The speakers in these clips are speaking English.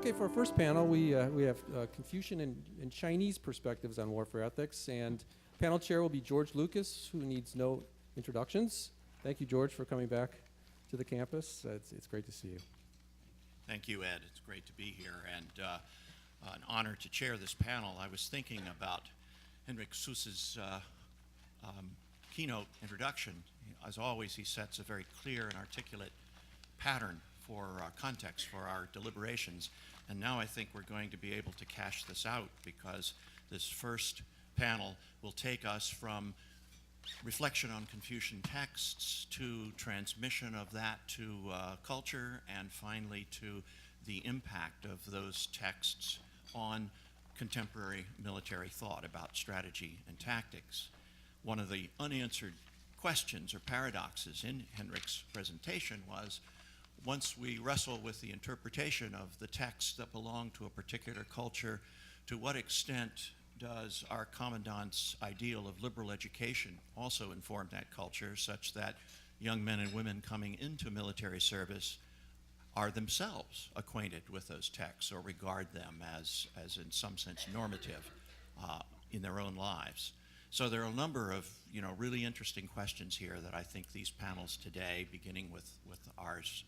Okay, for our first panel, we have Confucian and Chinese perspectives on warfare ethics, and panel chair will be George Lucas, who needs no introductions. Thank you, George, for coming back to the campus. It's great to see you. Thank you, Ed. It's great to be here, and an honor to chair this panel. I was thinking about Henrik Suss's keynote introduction. As always, he sets a very clear and articulate pattern for context for our deliberations. And now I think we're going to be able to cash this out, because this first panel will take us from reflection on Confucian texts to transmission of that to culture, and finally to the impact of those texts on contemporary military thought about strategy and tactics. One of the unanswered questions or paradoxes in Henrik's presentation was, once we wrestle with the interpretation of the texts that belong to a particular culture, to what extent does our commandant's ideal of liberal education also inform that culture, such that young men and women coming into military service are themselves acquainted with those texts or regard them as in some sense normative in their own lives. So there are a number of really interesting questions here that I think these panels today, beginning with ours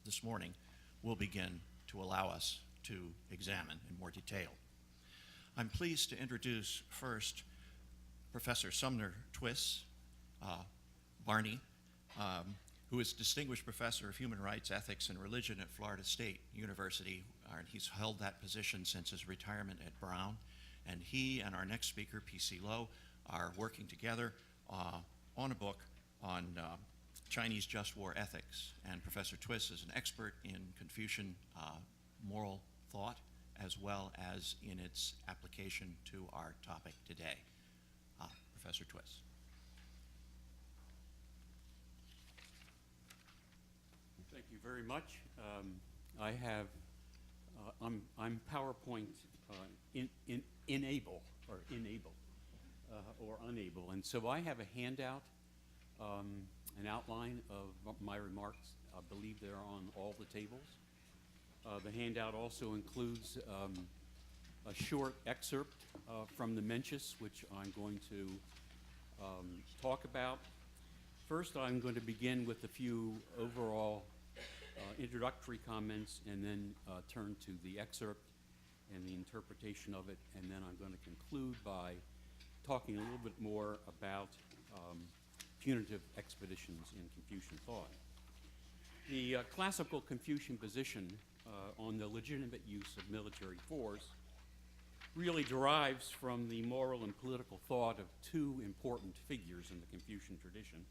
this morning, will begin to allow us to examine in more detail. I'm pleased to introduce first Professor Sumner Twiss, Barney, who is Distinguished Professor of Human Rights, Ethics, and Religion at Florida State University, and he's held that position since his retirement at Brown. And he and our next speaker, P.C. Lo, are working together on a book on Chinese just war ethics. And Professor Twiss is an expert in Confucian moral thought, as well as in its application to our topic today. Professor Twiss. Thank you very much. I'm PowerPoint unable, and so I have a handout, an outline of my remarks. I believe they're on all the tables. The handout also includes a short excerpt from the Mencius, which I'm going to talk about. First, I'm going to begin with a few overall introductory comments, and then turn to the excerpt and the interpretation of it, and then I'm going to conclude by talking a little bit more about punitive expeditions in Confucian thought. The classical Confucian position on the legitimate use of military force really derives from the moral and political thought of two important figures in the Confucian tradition,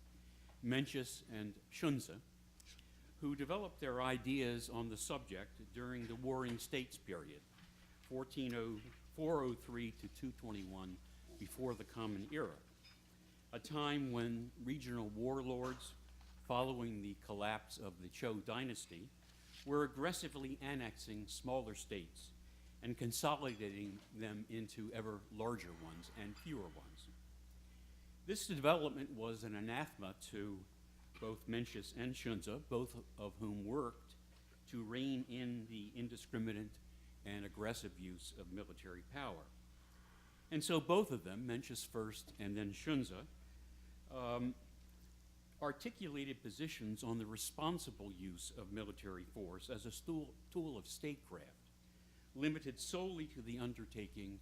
Mencius and Xunzi, who developed their ideas on the subject during the Warring States period, 403 to 221 before the Common Era, a time when regional warlords, following the collapse of the Zhou dynasty, were aggressively annexing smaller states and consolidating them into ever larger ones and fewer ones. This development was an anathema to both Mencius and Xunzi, both of whom worked to rein in the indiscriminate and aggressive use of military power. And so both of them, Mencius first and then Xunzi, articulated positions on the responsible use of military force as a tool of statecraft, limited solely to the undertaking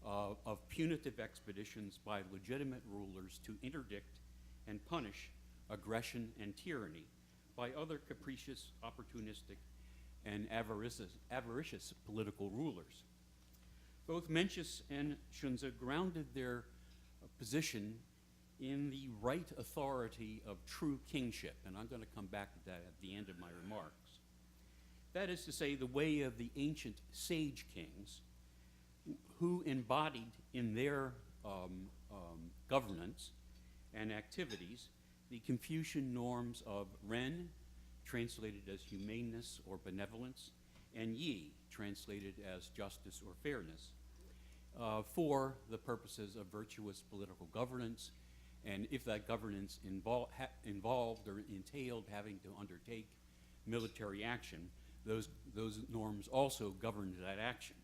of punitive expeditions by legitimate rulers to interdict and punish aggression and tyranny by other capricious, opportunistic, and avaricious political rulers. Both Mencius and Xunzi grounded their position in the right authority of true kingship, and I'm going to come back to that at the end of my remarks. That is to say, the way of the ancient sage kings who embodied in their governance and activities the Confucian norms of Ren, translated as humaneness or benevolence, and Yi, translated as justice or fairness, for the purposes of virtuous political governance, and if that governance involved or entailed having to undertake military action, those norms also governed that action.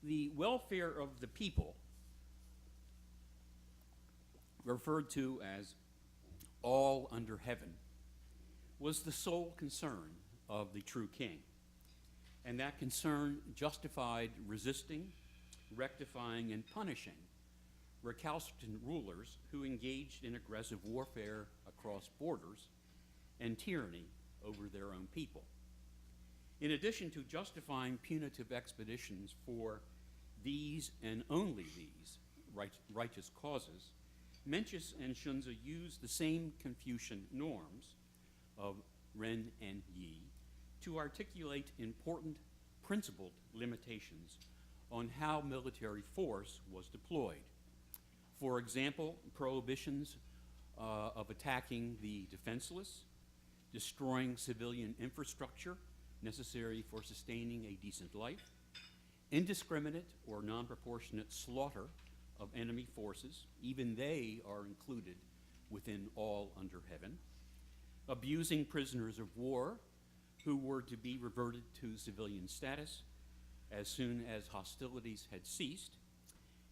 The welfare of the people, referred to as all under heaven, was the sole concern of the true king. And that concern justified resisting, rectifying, and punishing recalcitrant rulers who engaged in aggressive warfare across borders and tyranny over their own people. In addition to justifying punitive expeditions for these and only these righteous causes, Mencius and Xunzi used the same Confucian norms of Ren and Yi to articulate important principled limitations on how military force was deployed. For example, prohibitions of attacking the defenseless, destroying civilian infrastructure necessary for sustaining a decent life, indiscriminate or non-proportionate slaughter of enemy forces, even they are included within all under heaven, abusing prisoners of war who were to be reverted to civilian status as soon as hostilities had ceased,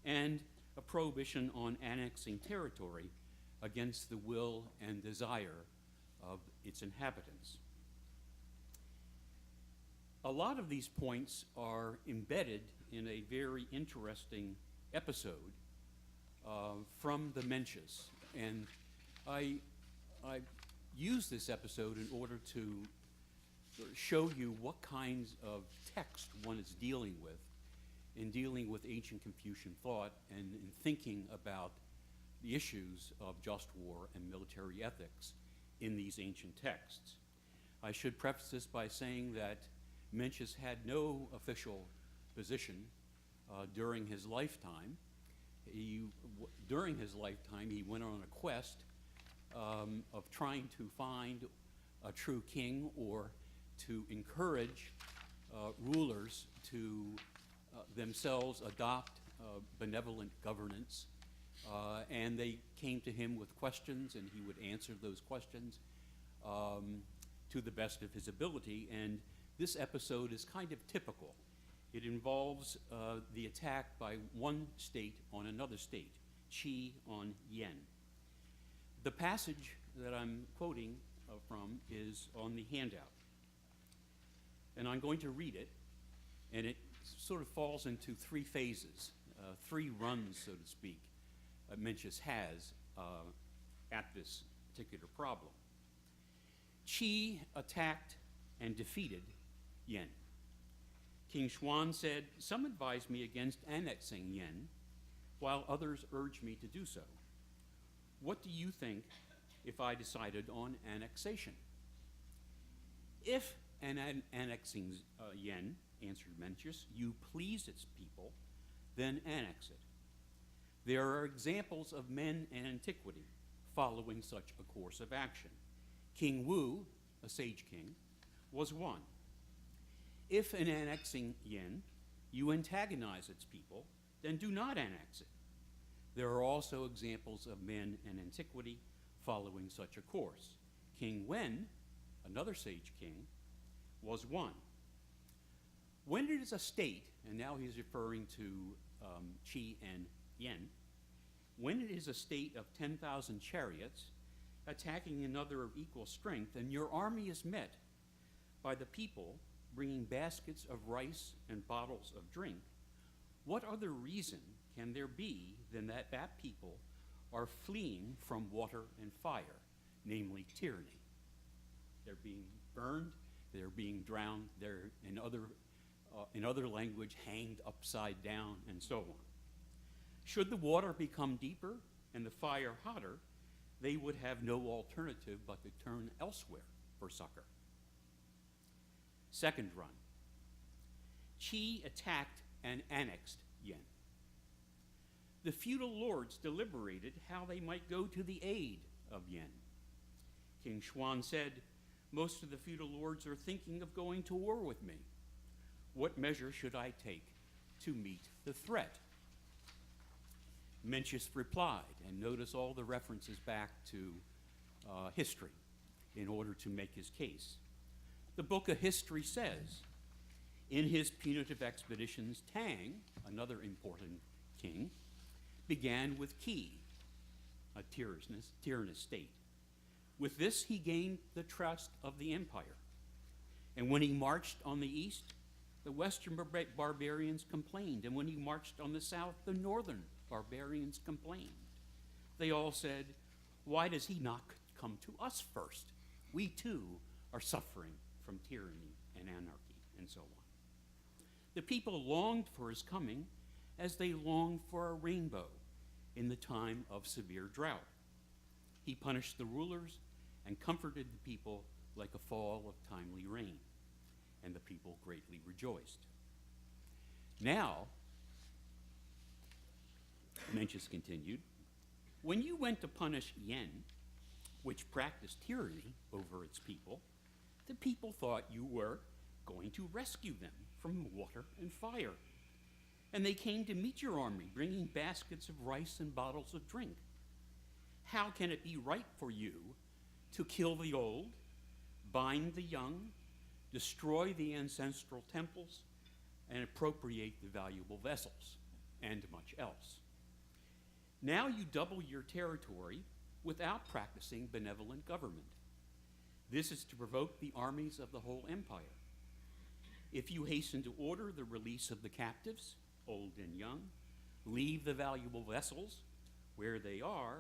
and a prohibition on annexing territory against the will and desire of its inhabitants. A lot of these points are embedded in a very interesting episode from the Mencius, and I use this episode in order to sort of show you what kinds of text one is dealing with in dealing with ancient Confucian thought and in thinking about the issues of just war and military ethics in these ancient texts. I should preface this by saying that Mencius had no official position during his lifetime. During his lifetime, he went on a quest of trying to find a true king or to encourage rulers to themselves adopt benevolent governance. And they came to him with questions, and he would answer those questions to the best of his ability. And this episode is kind of typical. It involves the attack by one state on another state, Qi on Yan. The passage that I'm quoting from is on the handout. And I'm going to read it, and it sort of falls into three phases, three runs, so to speak, Mencius has at this particular problem. Qi attacked and defeated Yan. King Xuan said, "Some advise me against annexing Yan, while others urge me to do so. What do you think if I decided on annexation?" "If annexing Yan," answered Mencius, "you please its people, then annex it. There are examples of men in antiquity following such a course of action. King Wu, a sage king, was one. If in annexing Yan, you antagonize its people, then do not annex it. There are also examples of men in antiquity following such a course. King Wen, another sage king, was one. When it is a state," and now he's referring to Qi and Yan, "when it is a state of 10,000 chariots attacking another of equal strength, and your army is met by the people bringing baskets of rice and bottles of drink, what other reason can there be than that people are fleeing from water and fire, namely tyranny? They're being burned, they're being drowned, they're in other language hanged upside down, and so on. Should the water become deeper and the fire hotter, they would have no alternative but to turn elsewhere for succor." Second run. Qi attacked and annexed Yan. The feudal lords deliberated how they might go to the aid of Yan. King Xuan said, "Most of the feudal lords are thinking of going to war with me. What measure should I take to meet the threat?" Mencius replied, and notice all the references back to history in order to make his case. The book of history says, in his punitive expeditions, Tang, another important king, began with Qi, a tyrannous state. With this, he gained the trust of the empire. And when he marched on the east, the western barbarians complained. And when he marched on the south, the northern barbarians complained. They all said, why does he not come to us first? We too are suffering from tyranny and anarchy, and so on. The people longed for his coming as they longed for a rainbow in the time of severe drought. He punished the rulers and comforted the people like a fall of timely rain, and the people greatly rejoiced. Now, Mencius continued, when you went to punish Yen, which practiced tyranny over its people, the people thought you were going to rescue them from water and fire. And they came to meet your army, bringing baskets of rice and bottles of drink. How can it be right for you to kill the old, bind the young, destroy the ancestral temples, and appropriate the valuable vessels, and much else? Now you double your territory without practicing benevolent government. This is to provoke the armies of the whole empire. If you hasten to order the release of the captives, old and young, leave the valuable vessels where they are,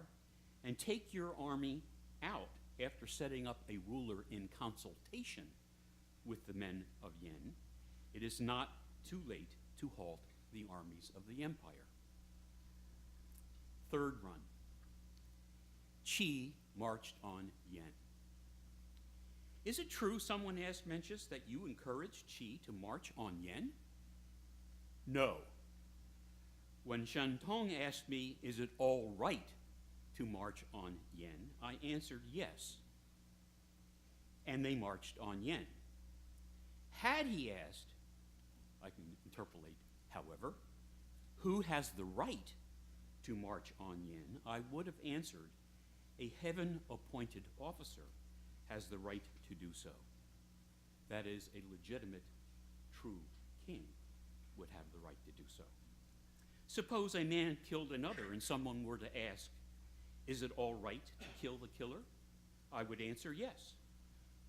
and take your army out after setting up a ruler in consultation with the men of Yen, it is not too late to halt the armies of the empire. Third run. Qi marched on Yen. Is it true, someone asked Mencius, that you encouraged Qi to march on Yen? No. When Shentong asked me, is it all right to march on Yen, I answered yes. And they marched on Yen. Had he asked, I can interpolate, however, who has the right to march on Yen, I would have answered, a heaven-appointed officer has the right to do so. That is, a legitimate, true king would have the right to do so. Suppose a man killed another and someone were to ask, is it all right to kill the killer? I would answer yes.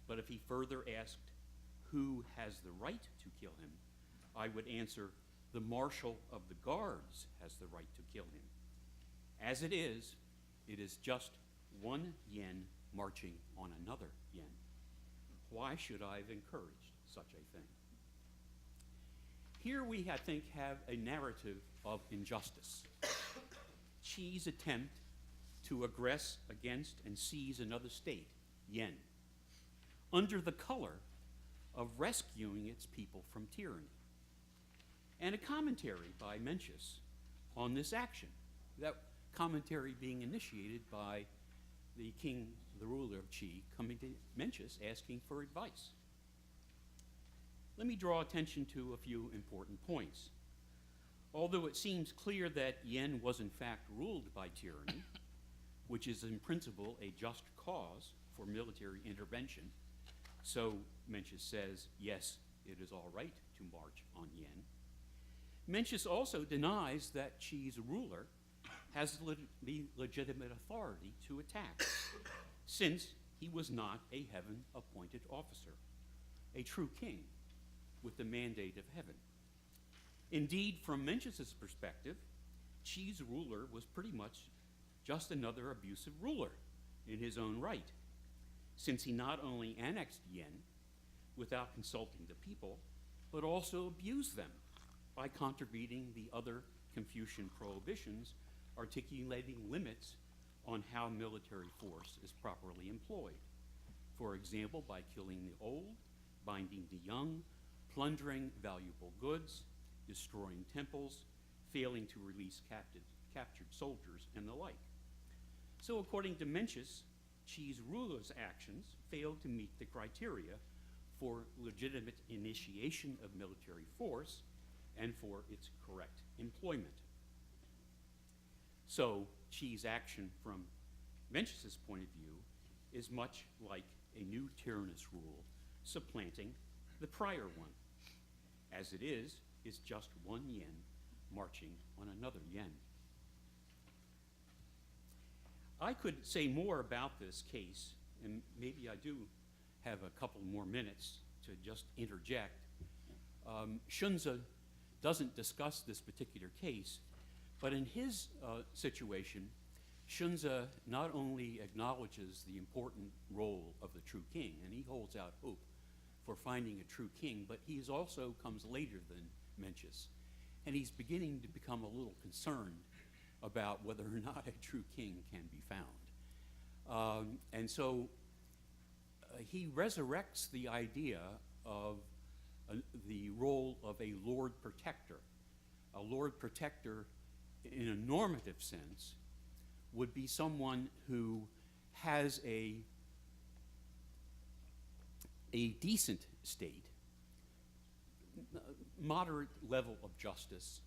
But if he further asked, who has the right to kill him? I would answer, the marshal of the guards has the right to kill him. As it is just one Yen marching on another Yen. Why should I have encouraged such a thing? Here we, I think, have a narrative of injustice. Qi's attempt to aggress against and seize another state, Yen, under the color of rescuing its people from tyranny. And a commentary by Mencius on this action, that commentary being initiated by the king, the ruler of Qi, coming to Mencius asking for advice. Let me draw attention to a few important points. Although it seems clear that Yen was in fact ruled by tyranny, which is in principle a just cause for military intervention, so Mencius says, yes, it is all right to march on Yen. Mencius also denies that Qi's ruler has the legitimate authority to attack, since he was not a heaven-appointed officer, a true king with the mandate of heaven. Indeed, from Mencius's perspective, Qi's ruler was pretty much just another abusive ruler in his own right, since he not only annexed Yen without consulting the people, but also abused them by contravening the other Confucian prohibitions articulating limits on how military force is properly employed. For example, by killing the old, binding the young, plundering valuable goods, destroying temples, failing to release captured soldiers, and the like. So according to Mencius, Qi's ruler's actions failed to meet the criteria for legitimate initiation of military force and for its correct employment. So Qi's action from Mencius's point of view is much like a new tyrannous rule supplanting the prior one. As it is just one yen marching on another yen. I could say more about this case, and maybe I do have a couple more minutes to just interject. Xunzi doesn't discuss this particular case, but in his situation, Xunzi not only acknowledges the important role of the true king, and he holds out hope for finding a true king, but he also comes later than Mencius, and he's beginning to become a little concerned about whether or not a true king can be found. And so he resurrects the idea of the role of a Lord Protector. A Lord Protector, in a normative sense, would be someone who has a decent state, moderate level of justice,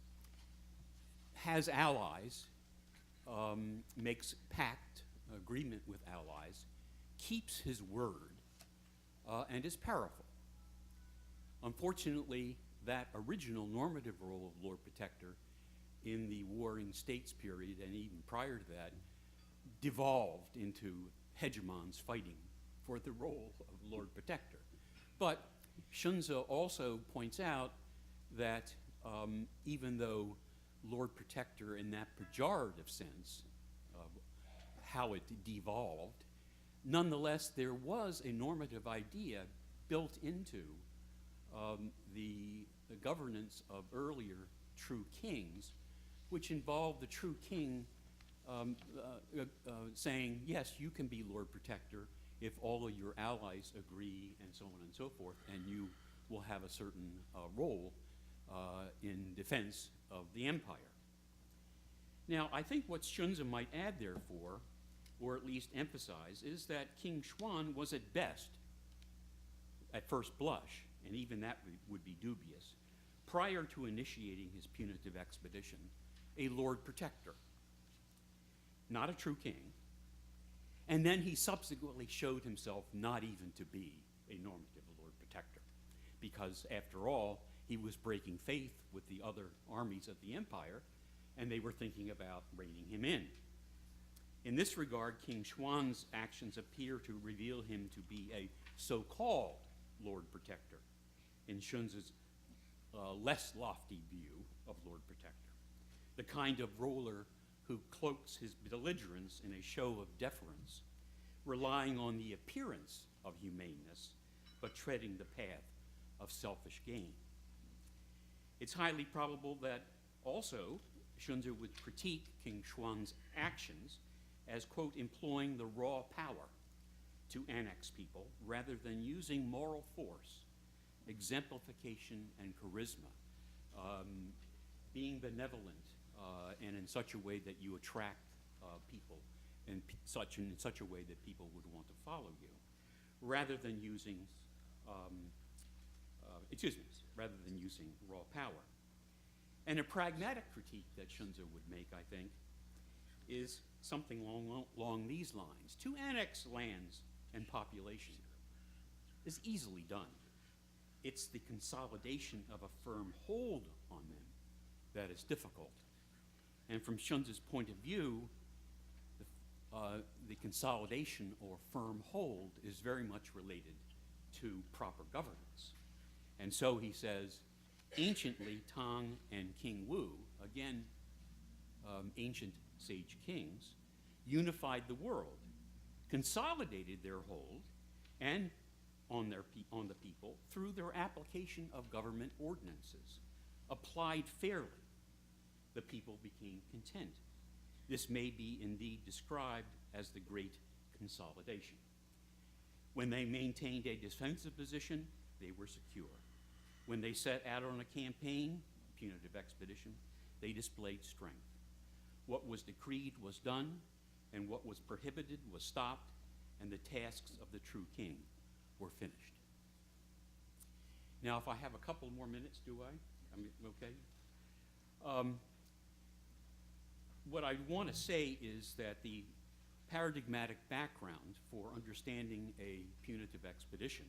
has allies, makes pact, agreement with allies, keeps his word, and is powerful. Unfortunately, that original normative role of Lord Protector in the Warring States period, and even prior to that, devolved into hegemons fighting for the role of Lord Protector. But Xunzi also points out that even though Lord Protector in that pejorative sense of how it devolved, nonetheless there was a normative idea built into the governance of earlier true kings, which involved the true king saying, yes, you can be Lord Protector if all of your allies agree, and so on and so forth, and you will have a certain role in defense of the empire. Now, I think what Xunzi might add, therefore, or at least emphasize, is that King Xuan was at best, at first blush, and even that would be dubious, prior to initiating his punitive expedition, a Lord Protector, not a true king. And then he subsequently showed himself not even to be a normative Lord Protector, because after all, he was breaking faith with the other armies of the empire, and they were thinking about reining him in. In this regard, King Xuan's actions appear to reveal him to be a so-called Lord Protector, in Xunzi's less lofty view of Lord Protector, the kind of ruler who cloaks his belligerence in a show of deference, relying on the appearance of humaneness, but treading the path of selfish gain. It's highly probable that also Xunzi would critique King Xuan's actions as, quote, employing the raw power to annex people rather than using moral force, exemplification, and charisma, being benevolent and in such a way that you attract people and in such a way that people would want to follow you, rather than using raw power. And a pragmatic critique that Xunzi would make, I think, is something along these lines. To annex lands and population is easily done. It's the consolidation of a firm hold on them that is difficult. And from Xunzi's point of view, the consolidation or firm hold is very much related to proper governance. And so he says, anciently, Tang and King Wu, again, ancient sage kings, unified the world, consolidated their hold and on the people through their application of government ordinances. Applied fairly, the people became content. This may be indeed described as the Great Consolidation. When they maintained a defensive position, they were secure. When they set out on a campaign, punitive expedition, they displayed strength. What was decreed was done, and what was prohibited was stopped, and the tasks of the true king were finished. Now, if I have a couple more minutes, do I? I mean, okay. What I want to say is that the paradigmatic background for understanding a punitive expedition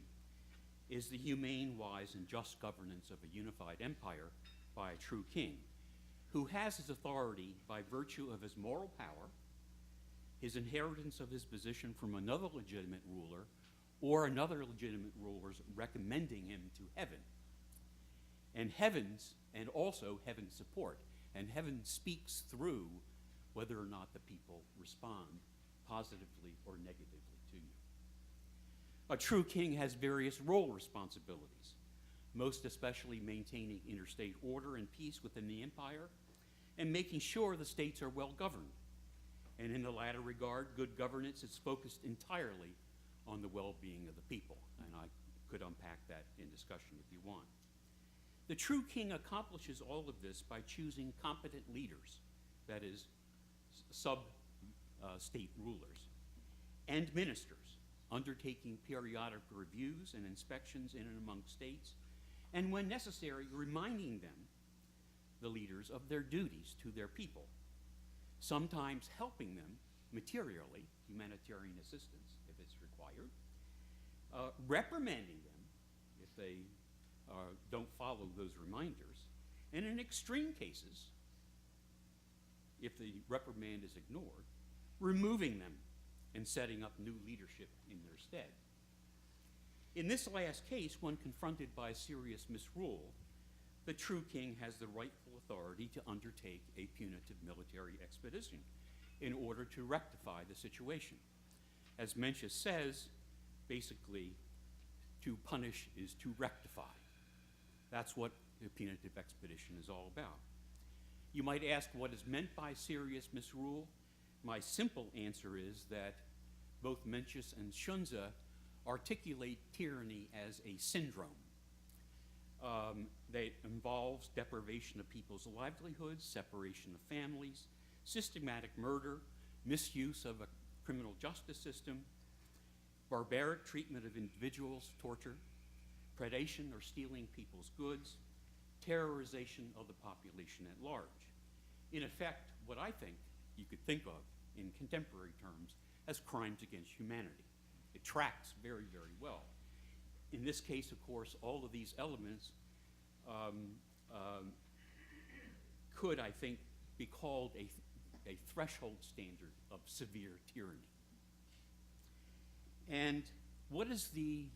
is the humane, wise, and just governance of a unified empire by a true king, who has his authority by virtue of his moral power, his inheritance of his position from another legitimate ruler, or another legitimate ruler's recommending him to heaven, and also heaven's support. And heaven speaks through whether or not the people respond positively or negatively to you. A true king has various role responsibilities, most especially maintaining interstate order and peace within the empire, and making sure the states are well governed. And in the latter regard, good governance is focused entirely on the well-being of the people. And I could unpack that in discussion if you want. The true king accomplishes all of this by choosing competent leaders, that is, sub-state rulers, and ministers, undertaking periodic reviews and inspections in and among states, and when necessary, reminding them, the leaders, of their duties to their people, sometimes helping them materially, humanitarian assistance if it's required, reprimanding them if they don't follow those reminders, and in extreme cases, if the reprimand is ignored, removing them and setting up new leadership in their stead. In this last case, when confronted by serious misrule, the true king has the rightful authority to undertake a punitive military expedition in order to rectify the situation. As Mencius says, basically, to punish is to rectify. That's what the punitive expedition is all about. You might ask what is meant by serious misrule. My simple answer is that both Mencius and Xunzi articulate tyranny as a syndrome that involves deprivation of people's livelihoods, separation of families, systematic murder, misuse of a criminal justice system, barbaric treatment of individuals, torture, predation or stealing people's goods, terrorization of the population at large. In effect, what I think you could think of in contemporary terms as crimes against humanity. It tracks very, very well. In this case, of course, all of these elements could, I think, be called a threshold standard of severe tyranny. And what is the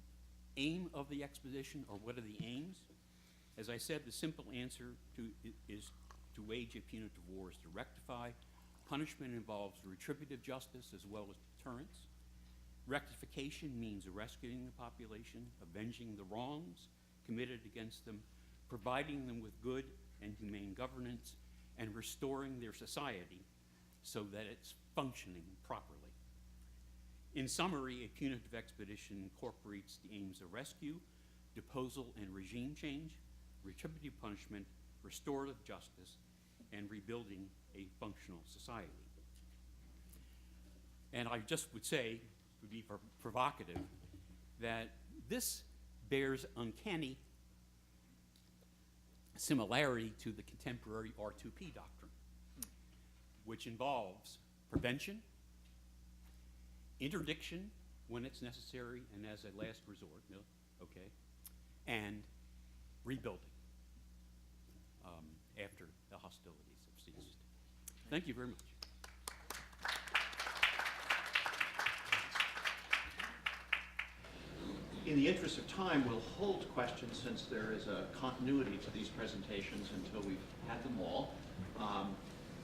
aim of the expedition, or what are the aims? As I said, the simple answer is to wage a punitive war is to rectify. Punishment involves retributive justice as well as deterrence. Rectification means rescuing the population, avenging the wrongs committed against them, providing them with good and humane governance, and restoring their society so that it's functioning properly. In summary, a punitive expedition incorporates the aims of rescue, deposal and regime change, retributive punishment, restorative justice, and rebuilding a functional society. And I just would say, to be provocative, that this bears uncanny similarity to the contemporary R2P doctrine, which involves prevention, interdiction when it's necessary and as a last resort, and rebuilding after the hostilities have ceased. Thank you very much. In the interest of time, we'll hold questions since there is a continuity to these presentations until we've had them all.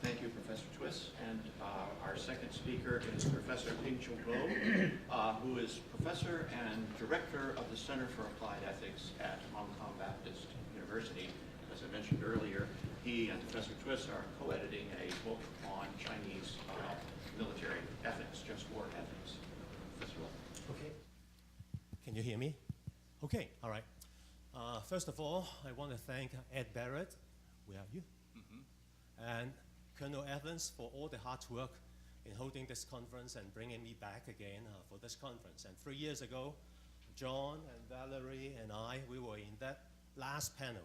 Thank you, Professor Twiss. And our second speaker is Professor Peung-Cheung Lo, who is professor and director of the Center for Applied Ethics at Hong Kong Baptist University. As I mentioned earlier, he and Professor Twiss are co-editing a book on Chinese military ethics, Just War Ethics. Professor Lo. Okay. Can you hear me? Okay, all right. First of all, I want to thank Ed Barrett, where are you? And Colonel Evans for all the hard work in holding this conference and bringing me back again for this conference. And 3 years ago, John and Valerie and I, we were in that last panel,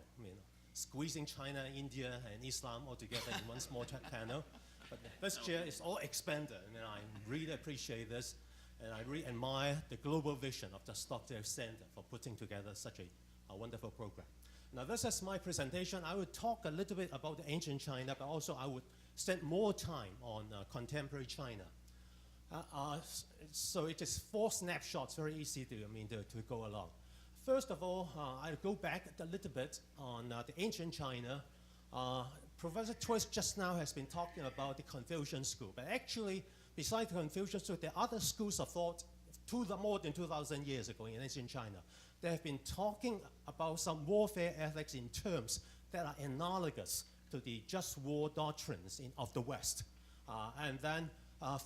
squeezing China, India, and Islam all together in one small panel. But this year is all expanded, and I really appreciate this. And I really admire the global vision of the Stockdale Center for putting together such a wonderful program. Now, this is my presentation. I will talk a little bit about the ancient China, but also I would spend more time on contemporary China. So it is 4 snapshots, very easy to go along. First of all, I'll go back a little bit on the ancient China. Professor Twiss just now has been talking about the Confucian school, but actually, besides the Confucian school, there are other schools of thought more than 2,000 years ago in ancient China. They have been talking about some warfare ethics in terms that are analogous to the just war doctrines of the West. And then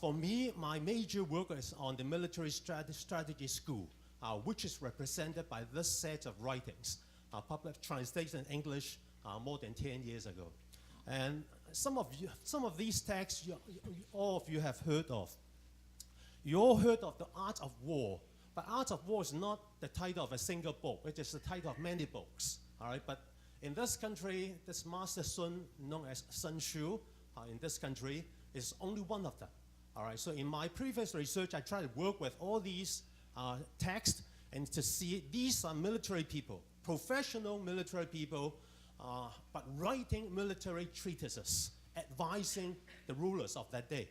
for me, my major work is on the military strategy school, which is represented by this set of writings, published translated in English more than 10 years ago. And some of these texts, all of you have heard of. You all heard of the Art of War, but Art of War is not the title of a single book. It is the title of many books. All right, but in this country, this Master Sun, known as Sun Tzu, in this country, is only one of them. All right, so in my previous research, I tried to work with all these texts and to see these are military people, professional military people, but writing military treatises, advising the rulers of that day.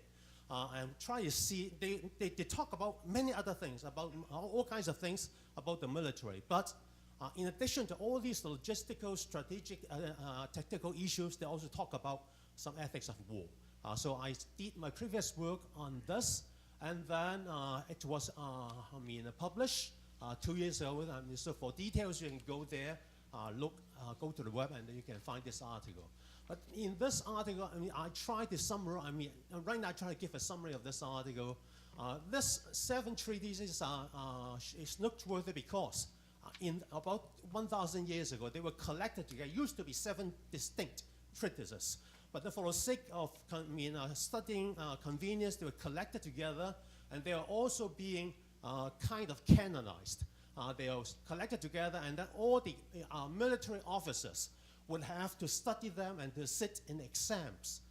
And try to see, they talk about many other things, about all kinds of things about the military. But in addition to all these logistical, strategic, tactical issues, they also talk about some ethics of war. So I did my previous work on this, and then it was published 2 years ago. So for details, you can go there, go to the web, and then you can find this article. But in this article, I tried to summarize. Right now I try to give a summary of this article. This 7 treatises is noteworthy because in about 1,000 years ago, they were collected together. It used to be 7 distinct treatises. But for the sake of studying convenience, they were collected together, and they are also being kind of canonized. They are collected together, and then all the military officers would have to study them and to sit in exams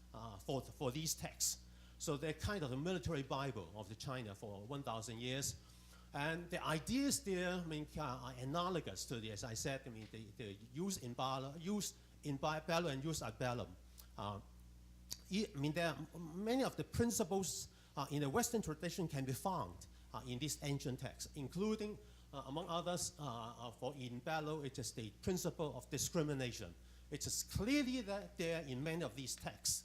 for these texts. So they're kind of the military Bible of the China for 1,000 years. And the ideas there are analogous to the, as I said, the use in bello and use ad bellum. There are many of the principles in the Western tradition can be found in these ancient texts, including, among others, for in bello, it is the principle of discrimination. It is clearly there in many of these texts.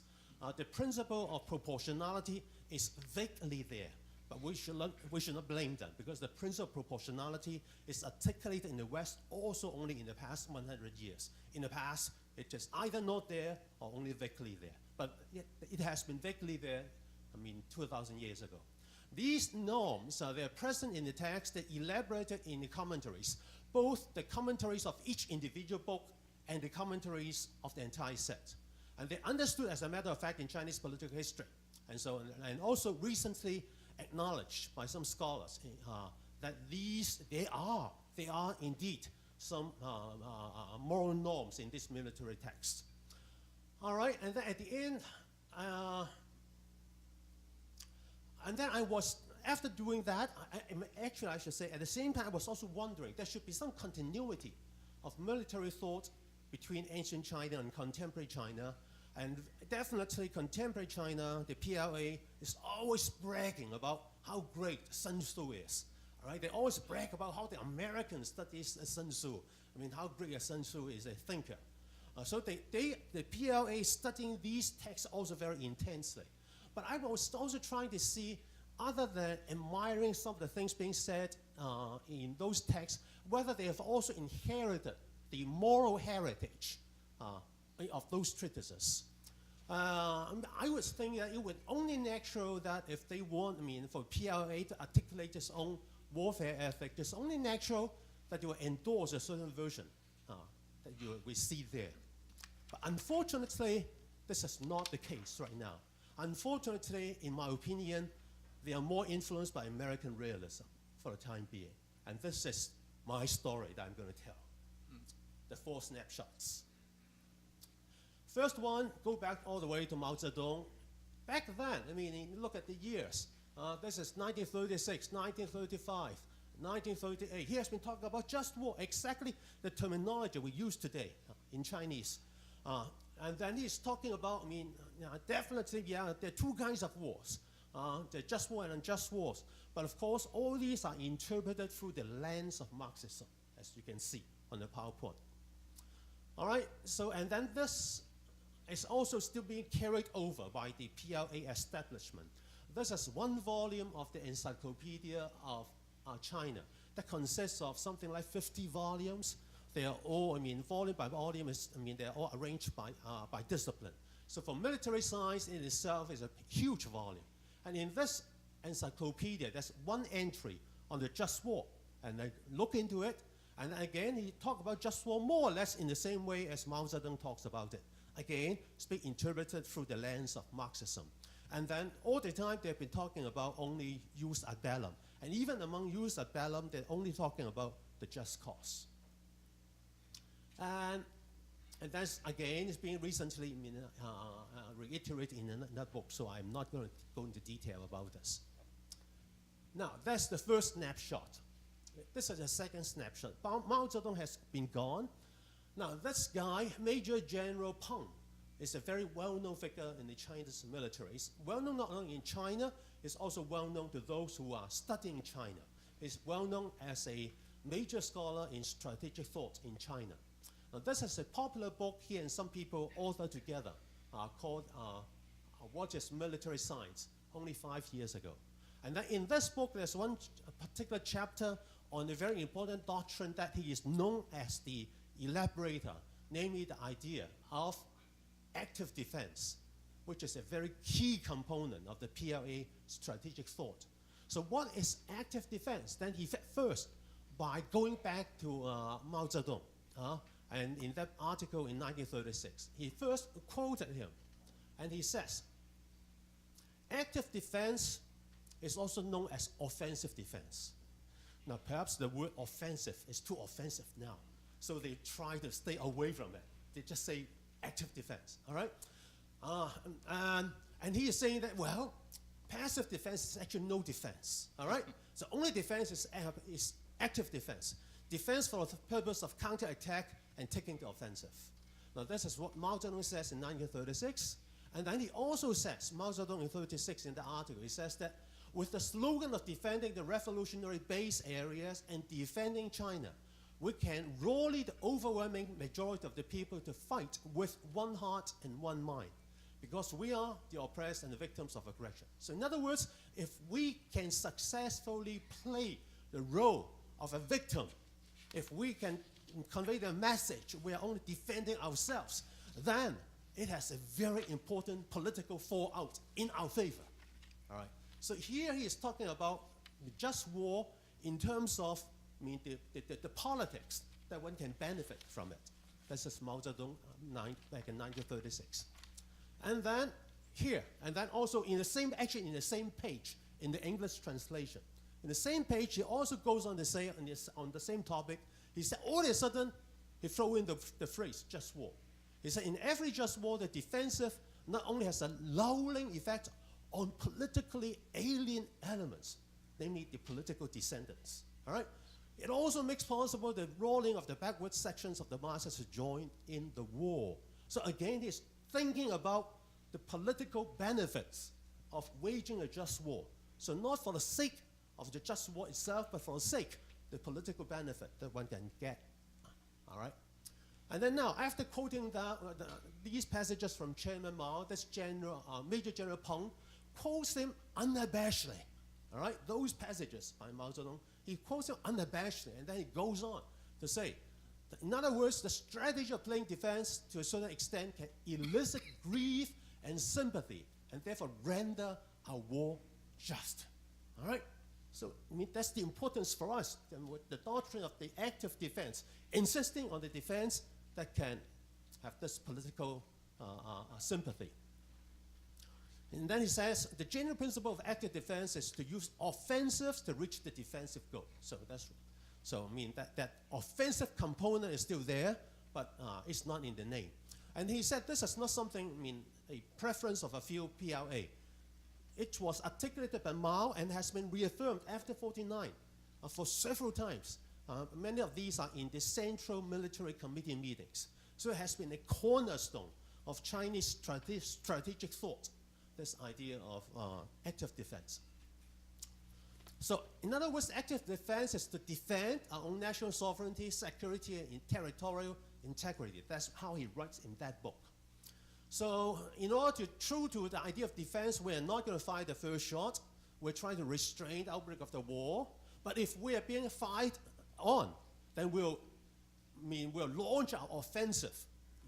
The principle of proportionality is vaguely there, but we should not blame them, because the principle of proportionality is articulated in the West also only in the past 100 years. In the past, it is either not there or only vaguely there. But it has been vaguely there, 2,000 years ago. These norms they're present in the text, they're elaborated in the commentaries, both the commentaries of each individual book and the commentaries of the entire set. And they're understood, as a matter of fact, in Chinese political history. And also recently acknowledged by some scholars that they are indeed some moral norms in this military text. All right, and then at the end, and then after doing that, actually I should say, at the same time I was also wondering, there should be some continuity of military thought between ancient China and contemporary China. And definitely contemporary China, the PLA, is always bragging about how great Sun Tzu is. All right? They always brag about how the Americans study Sun Tzu. How great a Sun Tzu is a thinker. So the PLA is studying these texts also very intensely. But I was also trying to see, other than admiring some of the things being said in those texts, whether they have also inherited the moral heritage of those treatises. I would think that it would only natural that if they want, for PLA to articulate its own warfare ethic, it's only natural that you will endorse a certain version that we see there. But unfortunately, this is not the case right now. Unfortunately, in my opinion, they are more influenced by American realism for the time being. And this is my story that I'm going to tell. The 4 snapshots. First one, go back all the way to Mao Zedong. Back then, look at the years. This is 1936, 1935, 1938. He has been talking about just war, exactly the terminology we use today in Chinese. And then he's talking about, definitely, there are two kinds of wars. The just war and unjust wars. But of course, all these are interpreted through the lens of Marxism, as you can see on the PowerPoint. All right, so, and then this is also still being carried over by the PLA establishment. This is one volume of the Encyclopedia of China that consists of something like 50 volumes. They are all, volume by volume, they're all arranged by discipline. So for military science in itself is a huge volume. And in this encyclopedia, there's one entry on the just war. And I look into it, and again, he talked about just war more or less in the same way as Mao Zedong talks about it. Again, speak interpreted through the lens of Marxism. And then all the time they've been talking about only jus ad bellum. And even among jus ad bellum, they're only talking about the just cause. And that's, again, is being recently reiterated in that book, so I'm not going to go into detail about this. Now, that's the first snapshot. This is the second snapshot. Mao Zedong has been gone. Now, this guy, Major General Peng, is a very well-known figure in the Chinese military. He's well-known not only in China, he's also well-known to those who are studying China. He's well-known as a major scholar in strategic thought in China. Now, this is a popular book he and some people authored together called What is Military Science, only 5 years ago. And then in this book, there's one particular chapter on a very important doctrine that he is known as the elaborator, namely the idea of active defense, which is a very key component of the PLA strategic thought. So what is active defense? Then he first, by going back to Mao Zedong, and in that article in 1936, he first quoted him, and he says, active defense is also known as offensive defense. Now, perhaps the word offensive is too offensive now, so they try to stay away from it. They just say active defense, all right? And he is saying that, well, passive defense is actually no defense, all right? So only defense is active defense. Defense for the purpose of counterattack and taking the offensive. Now, this is what Mao Zedong says in 1936. And then he also says, Mao Zedong in 1936 in the article, he says that with the slogan of defending the revolutionary base areas and defending China, we can rally the overwhelming majority of the people to fight with one heart and one mind, because we are the oppressed and the victims of aggression. So in other words, if we can successfully play the role of a victim, if we can convey the message we are only defending ourselves, then it has a very important political fallout in our favor. All right. So here he is talking about the just war in terms of the politics that one can benefit from it. This is Mao Zedong back in 1936. And then here, and then also in the same, actually in the same page, in the English translation, in the same page, he also goes on to say on the same topic, he said all of a sudden, he throw in the phrase, just war. He said in every just war, the defensive not only has a lulling effect on politically alien elements, namely the political descendants, all right? It also makes possible the rolling of the backward sections of the masses to join in the war. So again, he's thinking about the political benefits of waging a just war. So not for the sake of the just war itself, but for the sake of the political benefit that one can get, all right? And then now, after quoting these passages from Chairman Mao, this Major General Peng quotes him unabashedly, all right? Those passages by Mao Zedong, he quotes him unabashedly, and then he goes on to say, that in other words, the strategy of playing defense to a certain extent can elicit grief and sympathy, and therefore render our war just, all right? So that's the importance for us, the doctrine of the active defense, insisting on the defense that can have this political sympathy. And then he says, the general principle of active defense is to use offensives to reach the defensive goal. So that offensive component is still there, but it's not in the name. And he said this is not something, a preference of a few PLA. it was articulated by Mao and has been reaffirmed after 49 for several times. Many of these are in the Central Military Committee meetings. So it has been a cornerstone of Chinese strategic thought, this idea of active defense. So in other words, active defense is to defend our own national sovereignty, security, and territorial integrity. That's how he writes in that book. So in order to true to the idea of defense, we're not going to fire the first shot. We're trying to restrain the outbreak of the war. But if we are being fired on, then we'll launch our offensive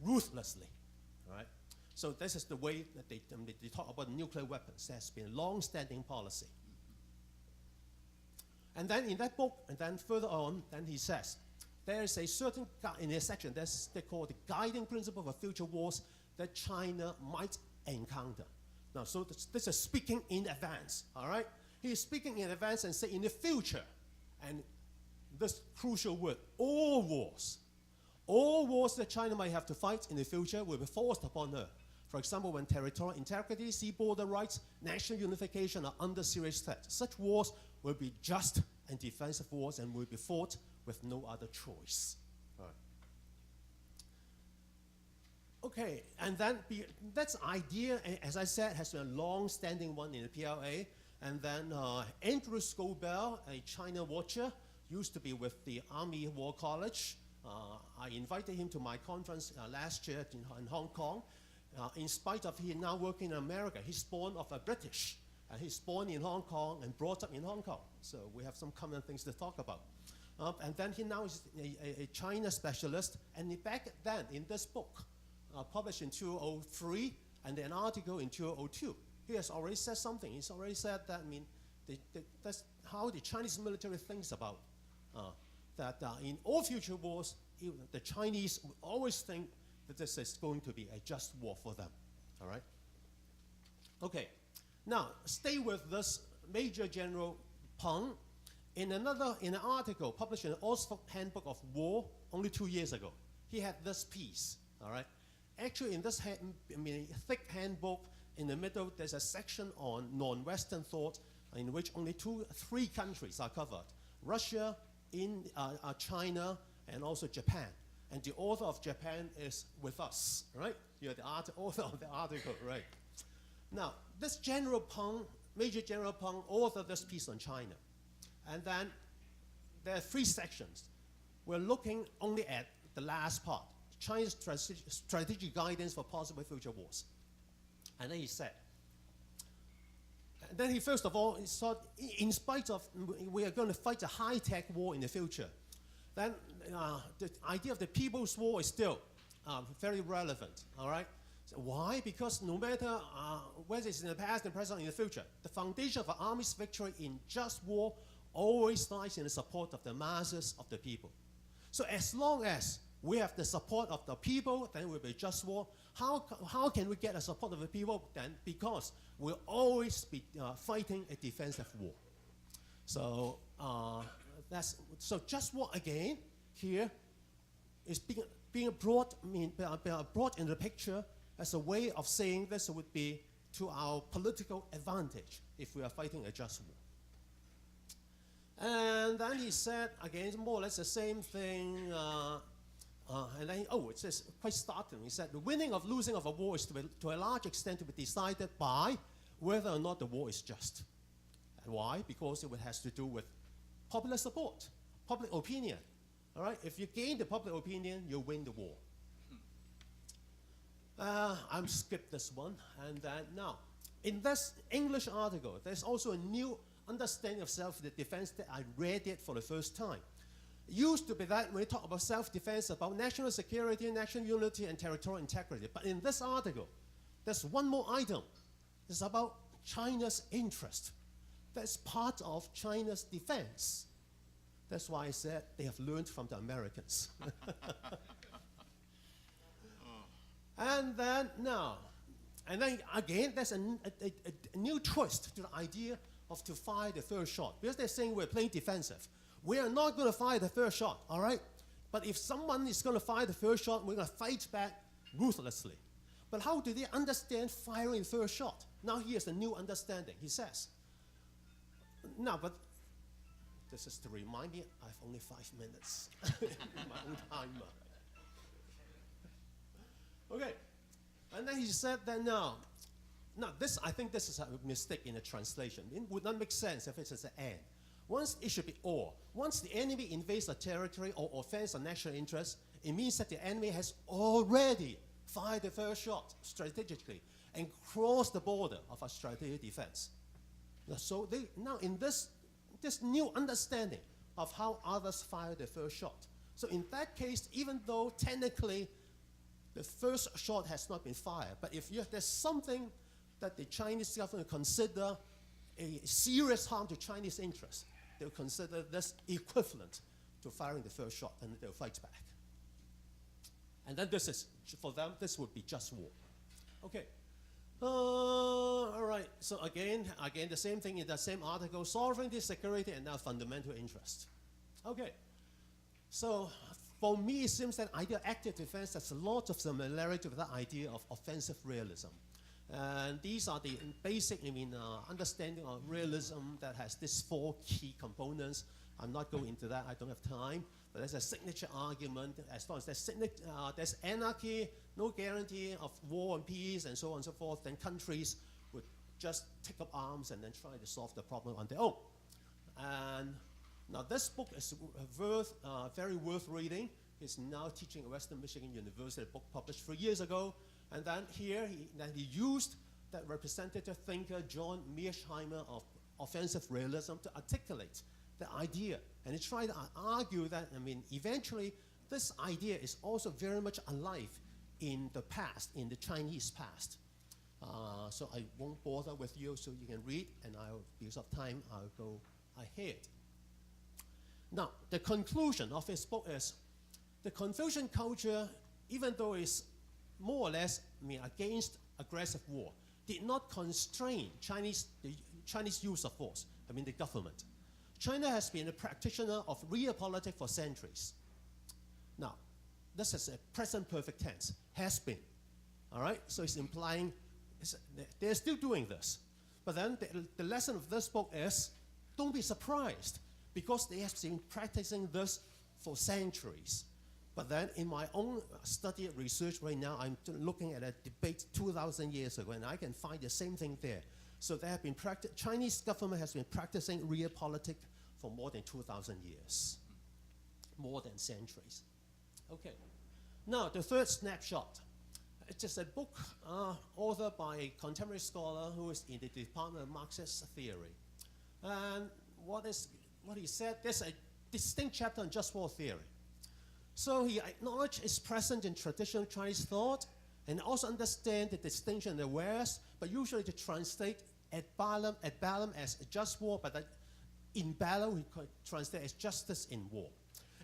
ruthlessly. Right? So this is the way that they talk about nuclear weapons. That's been a long-standing policy. And then in that book, and then further on, then he says, there is a certain, in a section, they call the guiding principle for future wars that China might encounter. Now, so this is speaking in advance, all right? He is speaking in advance and say in the future, and this crucial word, all wars that China might have to fight in the future will be forced upon her. For example, when territorial integrity, sea border rights, national unification are under serious threat. Such wars will be just and defensive wars and will be fought with no other choice. All right. Okay, and then that's idea, as I said, has been a long-standing one in the PLA. And then Andrew Scobell, a China watcher, used to be with the Army War College. I invited him to my conference last year in Hong Kong. In spite of he now working in America, he's born of a British. And he's born in Hong Kong and brought up in Hong Kong. So we have some common things to talk about. And then he now is a China specialist. And back then, in this book, published in 2003, and an article in 2002, he has already said something. He's already said that, that's how the Chinese military thinks about that in all future wars, the Chinese will always think that this is going to be a just war for them. All right? Okay. Now, stay with this Major General Peng. In an article published in the Oxford Handbook of War only 2 years ago, he had this piece, all right? Actually, in this thick handbook, in the middle, there's a section on non-Western thought in which only 3 countries are covered: Russia, China, and also Japan. And the author of Japan is with us, right? You're the author of the article, right? Now, this General Peng, Major General Peng, authored this piece on China. And then there are 3 sections. We're looking only at the last part, China's strategic guidance for possible future wars. And then he said, then he first of all thought, in spite of we are going to fight a high-tech war in the future, then the idea of the People's War is still very relevant, all right? So why? Because no matter whether it's in the past, the present, or in the future, the foundation of an army's victory in just war always lies in the support of the masses of the people. So as long as we have the support of the people, then we'll be just war. How can we get the support of the people? Then because we'll always be fighting a defensive war. So so just war again here is being brought in the picture as a way of saying this would be to our political advantage if we are fighting a just war. And then he said, again, more or less the same thing. And then, it says quite startling. He said, the winning or losing of a war is to a large extent to be decided by whether or not the war is just. And why? Because it has to do with popular support, public opinion. All right? If you gain the public opinion, you win the war. I'll skip this one. And then now, in this English article, there's also a new understanding of self-defense that I read it for the first time. It used to be that when we talk about self-defense, about national security, national unity, and territorial integrity. But in this article, there's one more item. It's about China's interest. That's part of China's defense. That's why I said they have learned from the Americans. And then now, and then again, there's a new twist to the idea of to fire the first shot. Because they're saying we're playing defensive. We are not going to fire the first shot, all right? But if someone is going to fire the first shot, we're going to fight back ruthlessly. But how do they understand firing the first shot? Now here's a new understanding, he says. Now, but this is to remind me, I have only 5 minutes. My own timer. Okay, and then he said that now this, I think this is a mistake in the translation. It would not make sense if it's an and. Once it should be or. Once the enemy invades a territory or offends a national interest, it means that the enemy has already fired the first shot strategically and crossed the border of a strategic defense. So they, now in this new understanding of how others fire the first shot. So in that case, even though technically the first shot has not been fired, but if there's something that the Chinese government consider a serious harm to Chinese interests, they'll consider this equivalent to firing the first shot, and they'll fight back. And then this is, for them, this would be just war. Okay. All right, so again, the same thing in the same article, sovereignty, security, and now fundamental interest. Okay, so for me, it seems that idea of active defense has a lot of similarity with the idea of offensive realism. And these are the basic, understanding of realism that has these 4 key components. I'm not going into that, I don't have time. But there's a signature argument. As long as there's anarchy, no guarantee of war and peace, and so on and so forth, then countries would just take up arms and then try to solve the problem on their own. And now this book is very worth reading. He's now teaching at Western Michigan University, a book published 3 years ago. And then here, he used that representative thinker, John Mearsheimer, of offensive realism to articulate the idea. And he tried to argue that, eventually, this idea is also very much alive in the past, in the Chinese past. So I won't bother with you so you can read, and because of time, I'll go ahead. Now, the conclusion of his book is, the Confucian culture, even though it's more or less against aggressive war, did not constrain the Chinese use of force, the government. China has been a practitioner of realpolitik for centuries. Now, this is a present perfect tense, has been. All right, so it's implying they're still doing this. But then the lesson of this book is, don't be surprised, because they have been practicing this for centuries. But then in my own study and research right now, I'm looking at a debate 2,000 years ago, and I can find the same thing there. So they have been Chinese government has been practicing realpolitik for more than 2,000 years, more than centuries. Okay, now the third snapshot. It's just a book authored by a contemporary scholar who is in the Department of Marxist Theory. And what he said, there's a distinct chapter on just war theory. So he acknowledged it's present in traditional Chinese thought and also understand the distinction in the West, but usually to translate ad ballum as just war, but that in ballum we could translate as justice in war.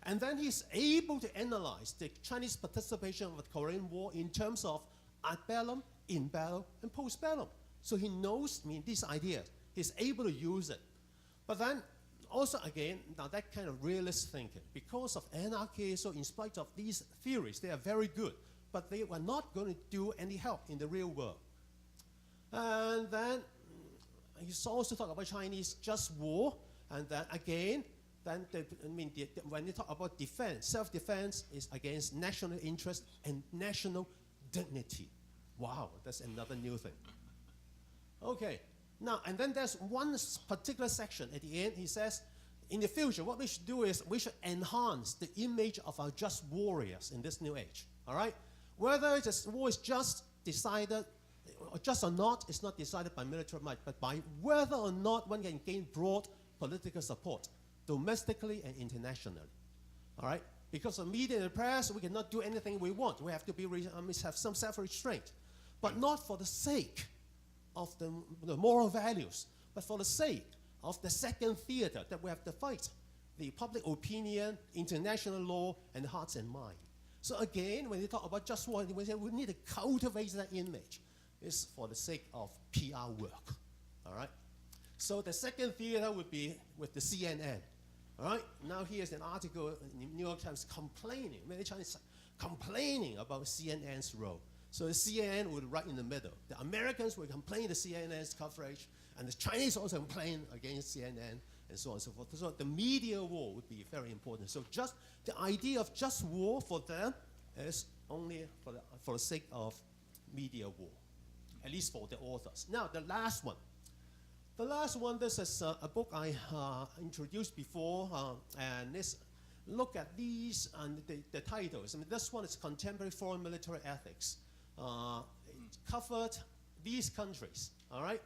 And then he's able to analyze the Chinese participation of the Korean War in terms of ad ballum, in ballum, and post ballum. So he knows these ideas. He's able to use it. But then also again, now that kind of realist thinking, because of anarchy, so in spite of these theories, they are very good, but they were not going to do any help in the real world. And then he's also talking about Chinese just war, and then again, when they talk about defense, self-defense is against national interest and national dignity. Wow, that's another new thing. Okay. Now, and then there's one particular section at the end. He says, in the future, what we should do is we should enhance the image of our just warriors in this new age. All right? Whether this war is just decided, or just or not, it's not decided by military might, but by whether or not one can gain broad political support, domestically and internationally. All right? Because of media and the press, we cannot do anything we want. We have to have some self-restraint, but not for the sake of the moral values, but for the sake of the second theater that we have to fight, the public opinion, international law, and hearts and mind. So again, when you talk about just war, we say we need to cultivate that image. It's for the sake of PR work, all right? So the second theater would be with the CNN, all right? Now here's an article in the New York Times complaining, many Chinese complaining about CNN's role. So the CNN would right in the middle. The Americans would complain the CNN's coverage, and the Chinese also complain against CNN, and so on and so forth. So the media war would be very important. So just the idea of just war for them is only for the sake of media war, at least for the authors. Now, the last one. The last one, this is a book I introduced before, and this, look at these and the titles. I mean, this one is Contemporary Foreign Military Ethics. It covered these countries, all right?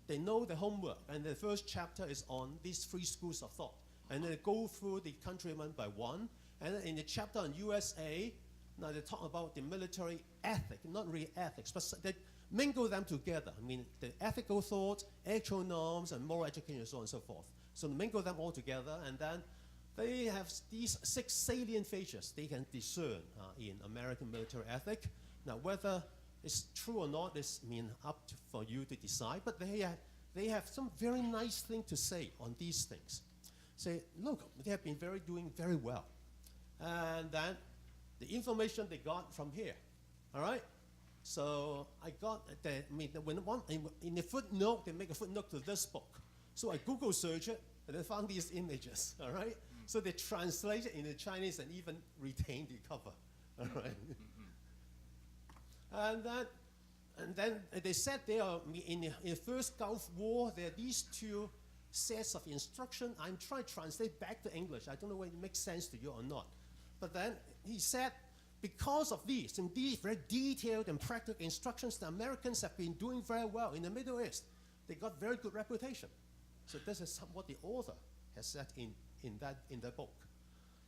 They know the homework, and the first chapter is on these three schools of thought. And then they go through the country one by one. And then in the chapter on USA, now they talk about the military ethic, not really ethics, but they mingle them together. I mean, the ethical thought, actual norms, and moral education, and so on and so forth. So they mingle them all together, and then they have these 6 salient features they can discern in American military ethic. Now, whether it's true or not is up for you to decide, but they have some very nice thing to say on these things. Say, look, they have been doing very well. And then the information they got from here, all right? So I got, in the footnote, they make a footnote to this book. So I Google search it, and I found these images, all right? So they translate it into Chinese and even retain the cover, all right? And then they said there in the first Gulf War, there are these 2 sets of instruction. I'm trying to translate back to English. I don't know whether it makes sense to you or not. But then he said, because of these, and these very detailed and practical instructions, the Americans have been doing very well in the Middle East. They got very good reputation. So this is what the author has said in that book.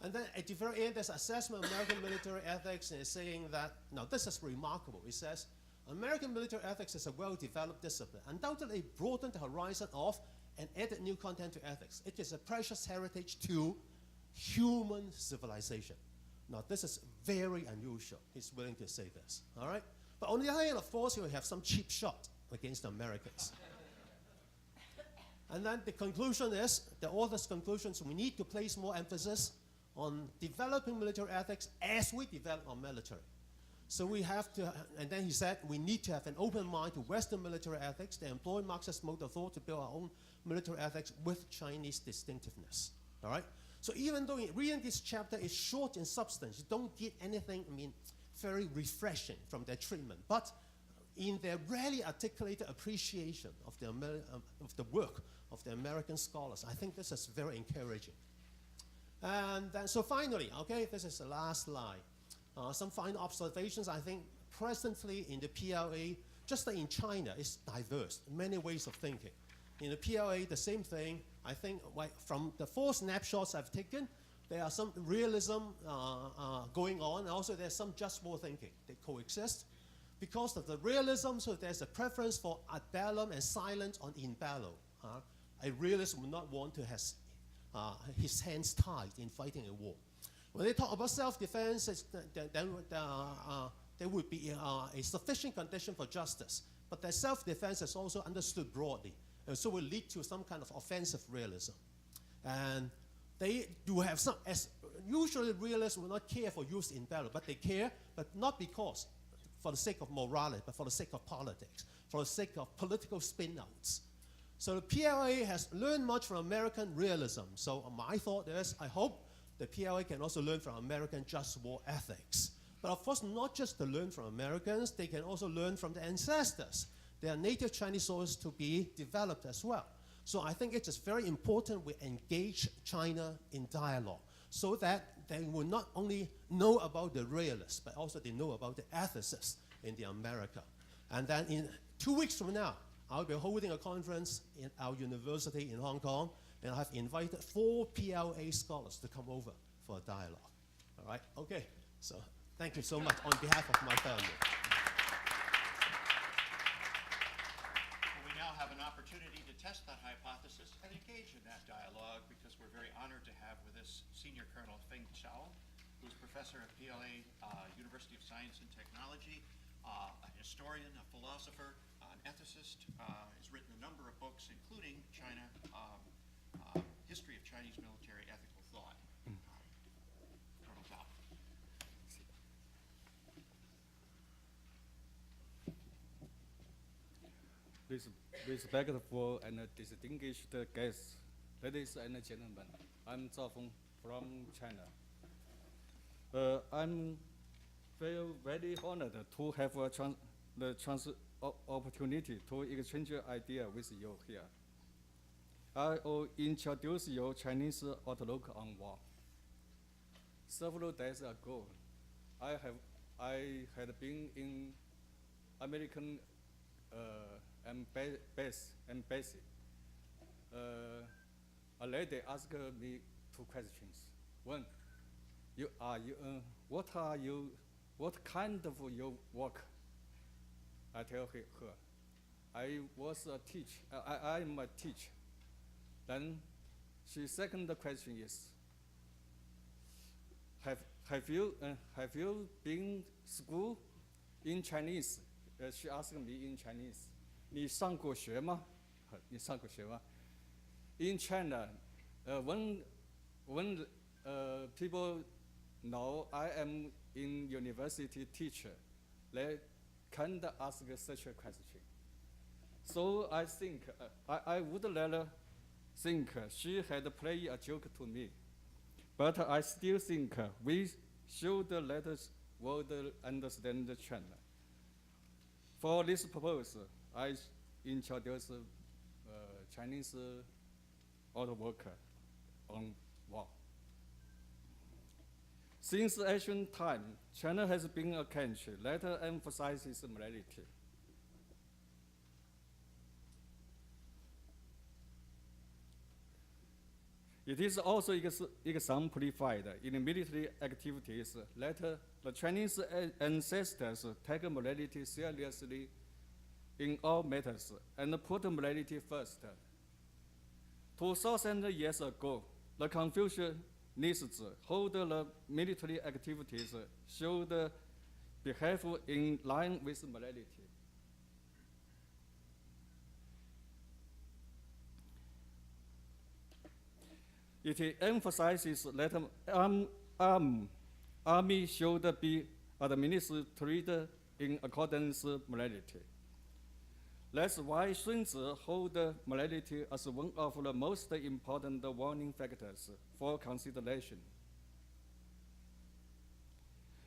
And then at the very end, there's assessment of American military ethics, and it's saying that, now this is remarkable. It says, American military ethics is a well-developed discipline, undoubtedly broadened the horizon of and added new content to ethics. It is a precious heritage to human civilization. Now, this is very unusual. He's willing to say this, all right? But on the other hand, of course, he will have some cheap shot against the Americans. And then the conclusion is, the author's conclusion is we need to place more emphasis on developing military ethics as we develop our military. So we have to, and then he said, we need to have an open mind to Western military ethics, to employ Marxist mode of thought to build our own military ethics with Chinese distinctiveness, all right? So even though reading this chapter is short in substance, you don't get anything, very refreshing from their treatment, but in their rarely articulated appreciation of the work of the American scholars, I think this is very encouraging. And then, so finally, okay, this is the last slide. Some final observations. I think presently in the PLA, just like in China, it's diverse, many ways of thinking. In the PLA, the same thing. I think from the 4 snapshots I've taken, there are some realism going on. And also, there's some just war thinking. They coexist. Because of the realism, so there's a preference for ad bellum and silent on in bello. A realist would not want to have his hands tied in fighting a war. When they talk about self-defense, there would be a sufficient condition for justice. But that self-defense is also understood broadly, and so will lead to some kind of offensive realism. And they do have some, as usually realists will not care for use in battle, but they care, but not because for the sake of morality, but for the sake of politics, for the sake of political spin-outs. So the PLA has learned much from American realism. So my thought is, I hope the PLA can also learn from American just war ethics. But of course, not just to learn from Americans, they can also learn from the ancestors. Their native Chinese sources to be developed as well. So I think it is very important we engage China in dialogue so that they will not only know about the realists, but also they know about the ethicists in the America. And then in 2 weeks from now, I'll be holding a conference in our university in Hong Kong, and I've invited 4 PLA scholars to come over for a dialogue. All right? Okay. So thank you so much on behalf of my family. Well, we now have an opportunity to test that hypothesis and engage in that dialogue, because we're very honored to have with us Senior Colonel Feng Zhao, who's professor at PLA University of Science and Technology, a historian, a philosopher, an ethicist, has written a number of books, including China, History of Chinese Military Ethical Thought. Colonel Zhao. respectful and distinguished guests, ladies and gentlemen, I'm Zhao Feng from China. I'm feel very honored to have the opportunity to exchange ideas with you here. I will introduce your Chinese outlook on war. Several days ago, I had been in American embassy. A lady asked me two questions. One, what kind of your work? I tell her, I was a teacher. I'm a teacher. Then, second question is, have you been school in Chinese? She asked me in Chinese. 你上过学吗? 你上过学吗? In China, when people know I am in university teacher, they can't ask such a question. So I think I would rather think she had played a joke to me, but I still think we should let the world understand China. For this purpose, I introduce Chinese outlook on war. Since ancient time, China has been a country that emphasizes morality. It is also exemplified in military activities that the Chinese ancestors take morality seriously in all matters and put morality first. 2,000 years ago, the Confucianists hold the military activities should behave in line with morality. It emphasizes that army should be administered in accordance with morality. That's why Sun Tzu holds morality as one of the most important warning factors for consideration.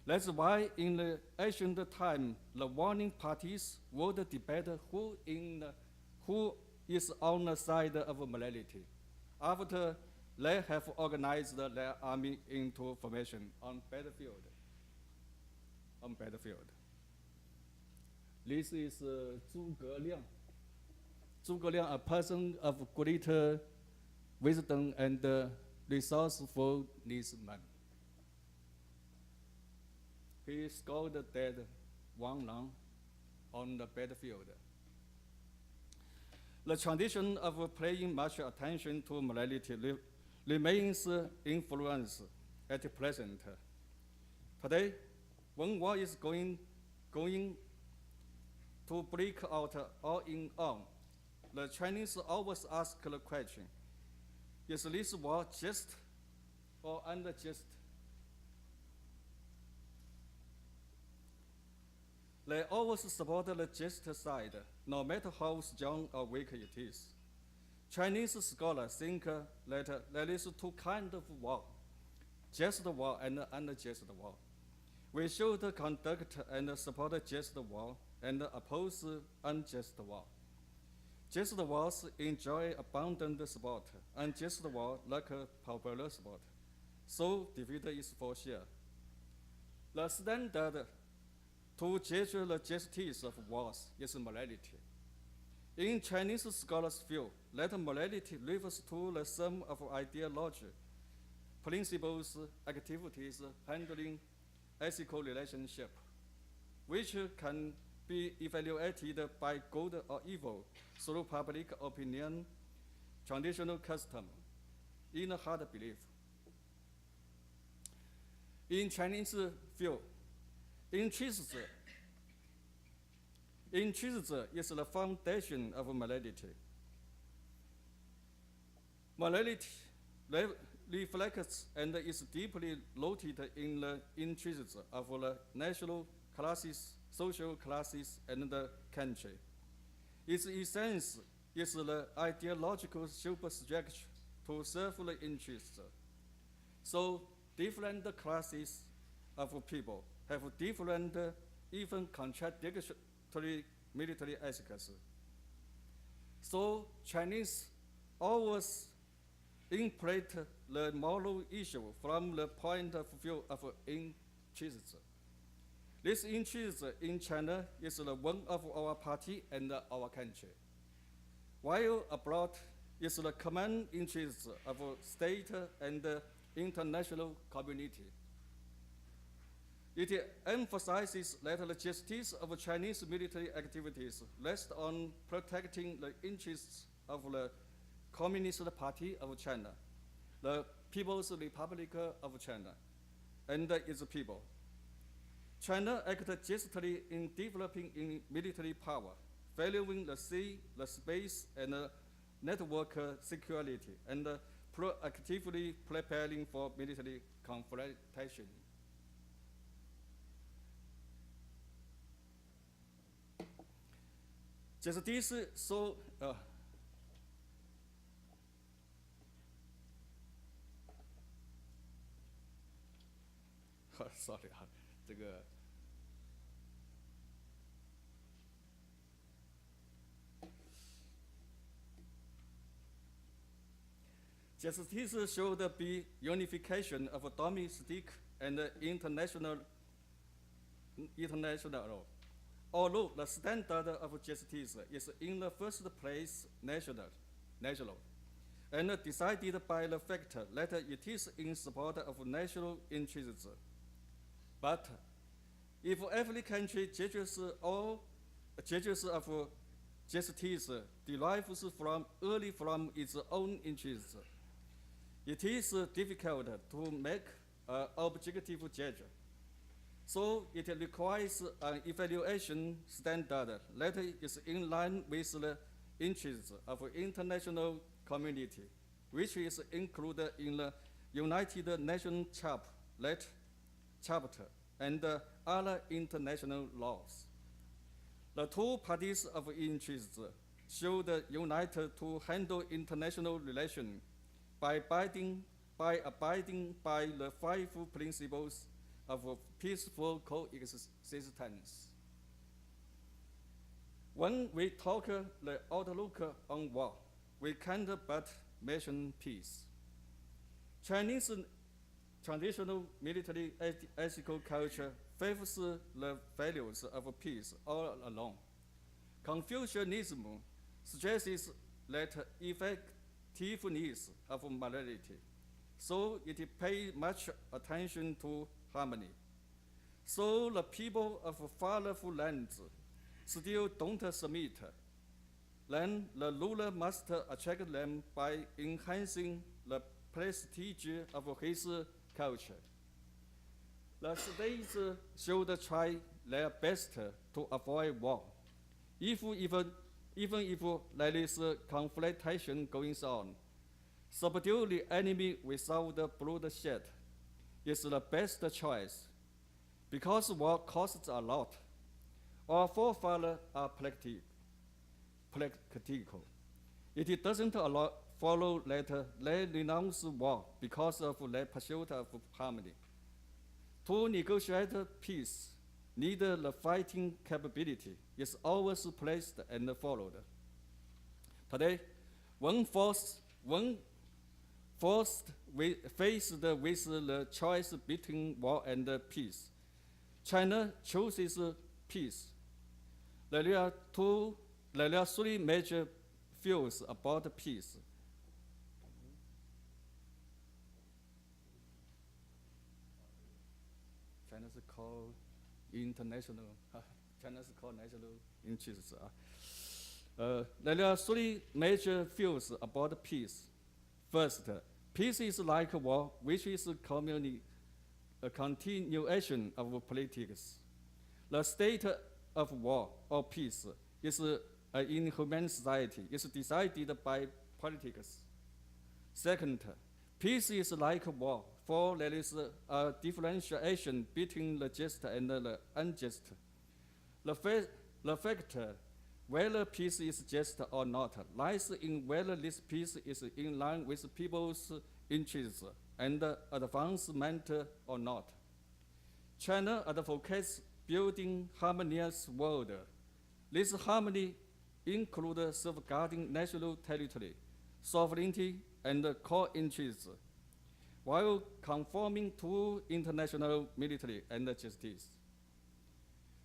That's why in the ancient time, the warning parties would debate who is on the side of morality after they have organized their army into formation on battlefield. This is Zhu Ge-Liang. Zhu Ge-Liang, a person of great wisdom and resourcefulness man. He scored dead Wang on the battlefield. The tradition of paying much attention to morality remains influence at present. Today, when war is going to break out all in all, the Chinese always ask the question, is this war just or unjust? They always support the just side, no matter how strong or weak it is. Chinese scholars think that there is two kinds of war, just war and unjust war. We should conduct and support just war and oppose unjust war. Just wars enjoy abundant support, unjust war lack popular support. So defeat is for sure. The standard to judge the justice of wars is morality. In Chinese scholars' view, that morality refers to the sum of ideology, principles, activities handling ethical relationship, which can be evaluated by good or evil through public opinion, traditional custom, inner heart belief. In Chinese view, intrinsic is the foundation of morality. Morality reflects and is deeply rooted in the intrinsics of the national classes, social classes, and the country. Its essence is the ideological superstructure to serve the interests. So different classes of people have different, even contradictory military ethics. So Chinese always interpret the moral issue from the point of view of interests. This interest in China is the one of our party and our country, while abroad is the common interest of state and international community. It emphasizes that the justice of Chinese military activities rests on protecting the interests of the Communist Party of China, the People's Republic of China, and its people. China acted justly in developing in military power, valuing the sea, the space, and network security, and proactively preparing for military confrontation. Justice so sorry 啊，这个 Justice should be unification of domestic and international law. Although the standard of justice is in the first place national, and decided by the fact that it is in support of national interests. But if every country judges of justice derives only from its own interests, it is difficult to make an objective judge. So it requires an evaluation standard that is in line with the interests of international community, which is included in the United Nations Chapter and other international laws. The two parties of interest should unite to handle international relations by abiding by the 5 principles of peaceful coexistence. When we talk the outlook on war, we can't but mention peace. Chinese traditional military ethical culture favors the values of peace all along. Confucianism stresses that effectiveness of morality, so it pays much attention to harmony. So the people of fatherful lands still don't submit. Then the ruler must attract them by enhancing the prestige of his culture. The states should try their best to avoid war. Even if there is confrontation going on, subdue the enemy without bloodshed is the best choice, because war costs a lot. Our forefathers are practical. It doesn't follow that they renounce war because of their pursuit of harmony. To negotiate peace, need the fighting capability is always placed and followed. Today, when faced with the choice between war and peace, China chooses peace. There are 3 major views about peace. China's called international. China's called national interests. There are 3 major views about peace. First, peace is like war, which is a continuation of politics. The state of war or peace is in human society is decided by politics. Second, peace is like war, for there is a differentiation between the just and the unjust. The fact whether peace is just or not lies in whether this peace is in line with people's interests and advancement or not. China advocates building harmonious world. This harmony includes safeguarding national territory, sovereignty, and core interests, while conforming to international military and justice.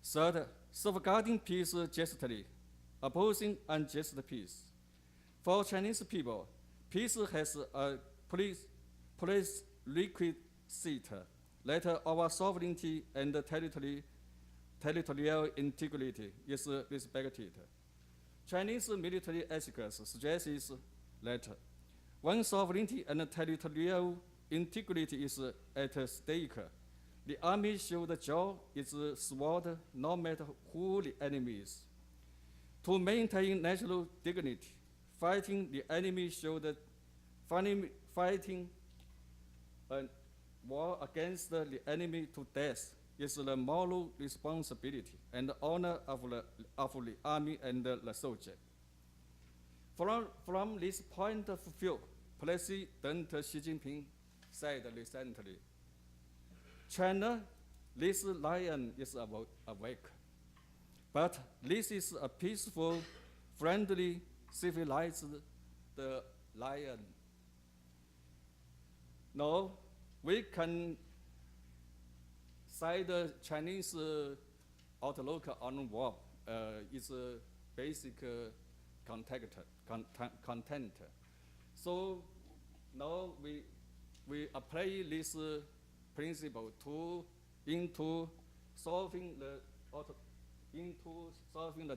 Third, safeguarding peace justly, opposing unjust peace. For Chinese people, peace has a prerequisite that our sovereignty and territorial integrity is respected. Chinese military ethics suggests that when sovereignty and territorial integrity is at stake, the army should draw its sword no matter who the enemy is. To maintain national dignity, fighting the enemy should fighting a war against the enemy to death is the moral responsibility and honor of the army and the soldier. From this point of view, President Xi Jinping said recently, China, this lion is awake. But this is a peaceful, friendly, civilized lion. Now, we can say the Chinese outlook on war is a basic content. So now we apply this principle into solving the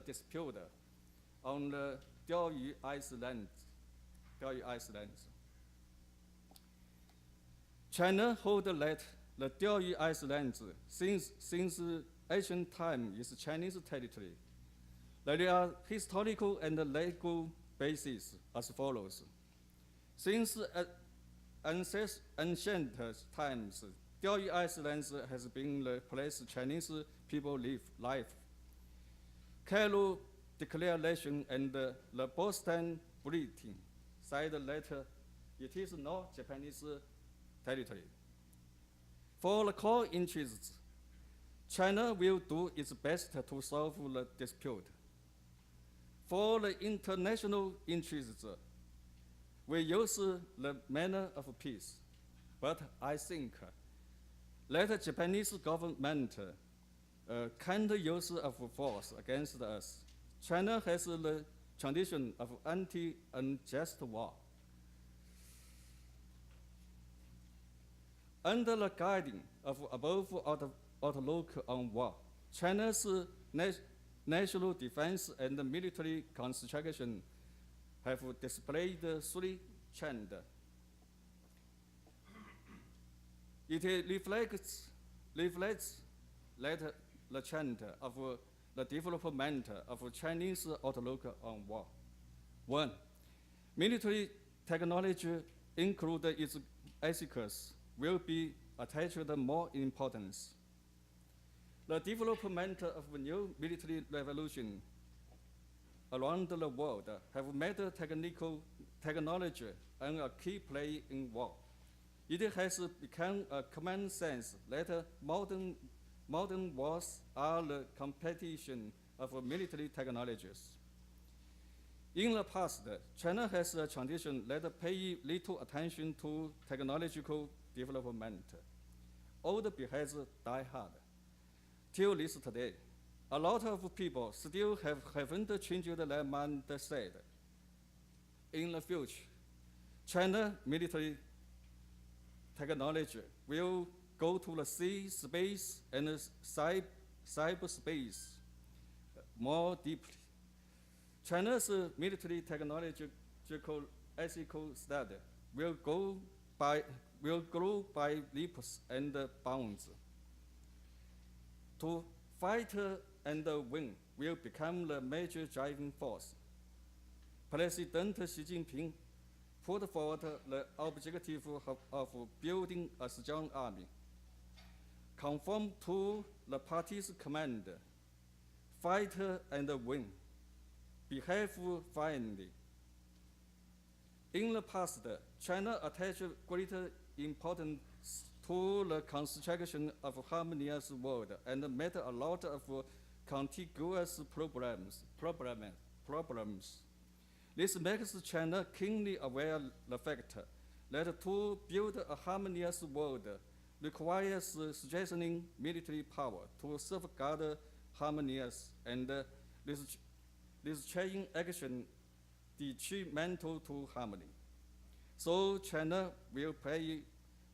dispute on the Diaoyu Islands. China holds that the Diaoyu Islands, since ancient time, is Chinese territory. There are historical and legal bases as follows. Since ancient times, Diaoyu Islands has been the place Chinese people live. Cairo Declaration and the Boston Bulletin said that it is not Japanese territory. For the core interests, China will do its best to solve the dispute. For the international interests, we use the manner of peace. But I think that the Japanese government can't use of force against us. China has the tradition of anti-unjust war. Under the guiding of above outlook on war, China's national defense and military construction have displayed three trends. It reflects that the trend of the development of Chinese outlook on war. One, military technology, including its ethics, will be attached more importance. The development of new military revolution around the world have made technology a key play in war. It has become a common sense that modern wars are the competition of military technologies. In the past, China has a tradition that pays little attention to technological development. Old behaves die hard. Till this today, a lot of people still haven't changed their mindset. In the future, China military technology will go to the sea, space, and cyberspace more deeply. China's military technological ethical study will grow by leaps and bounds. To fight and win will become the major driving force. President Xi Jinping put forward the objective of building a strong army, conform to the party's command, fight and win, behave fairly. In the past, China attached greater importance to the construction of a harmonious world and made a lot of contiguous problems. This makes China keenly aware of the fact that to build a harmonious world requires strengthening military power to safeguard harmonious and restraining action detrimental to harmony. So China will pay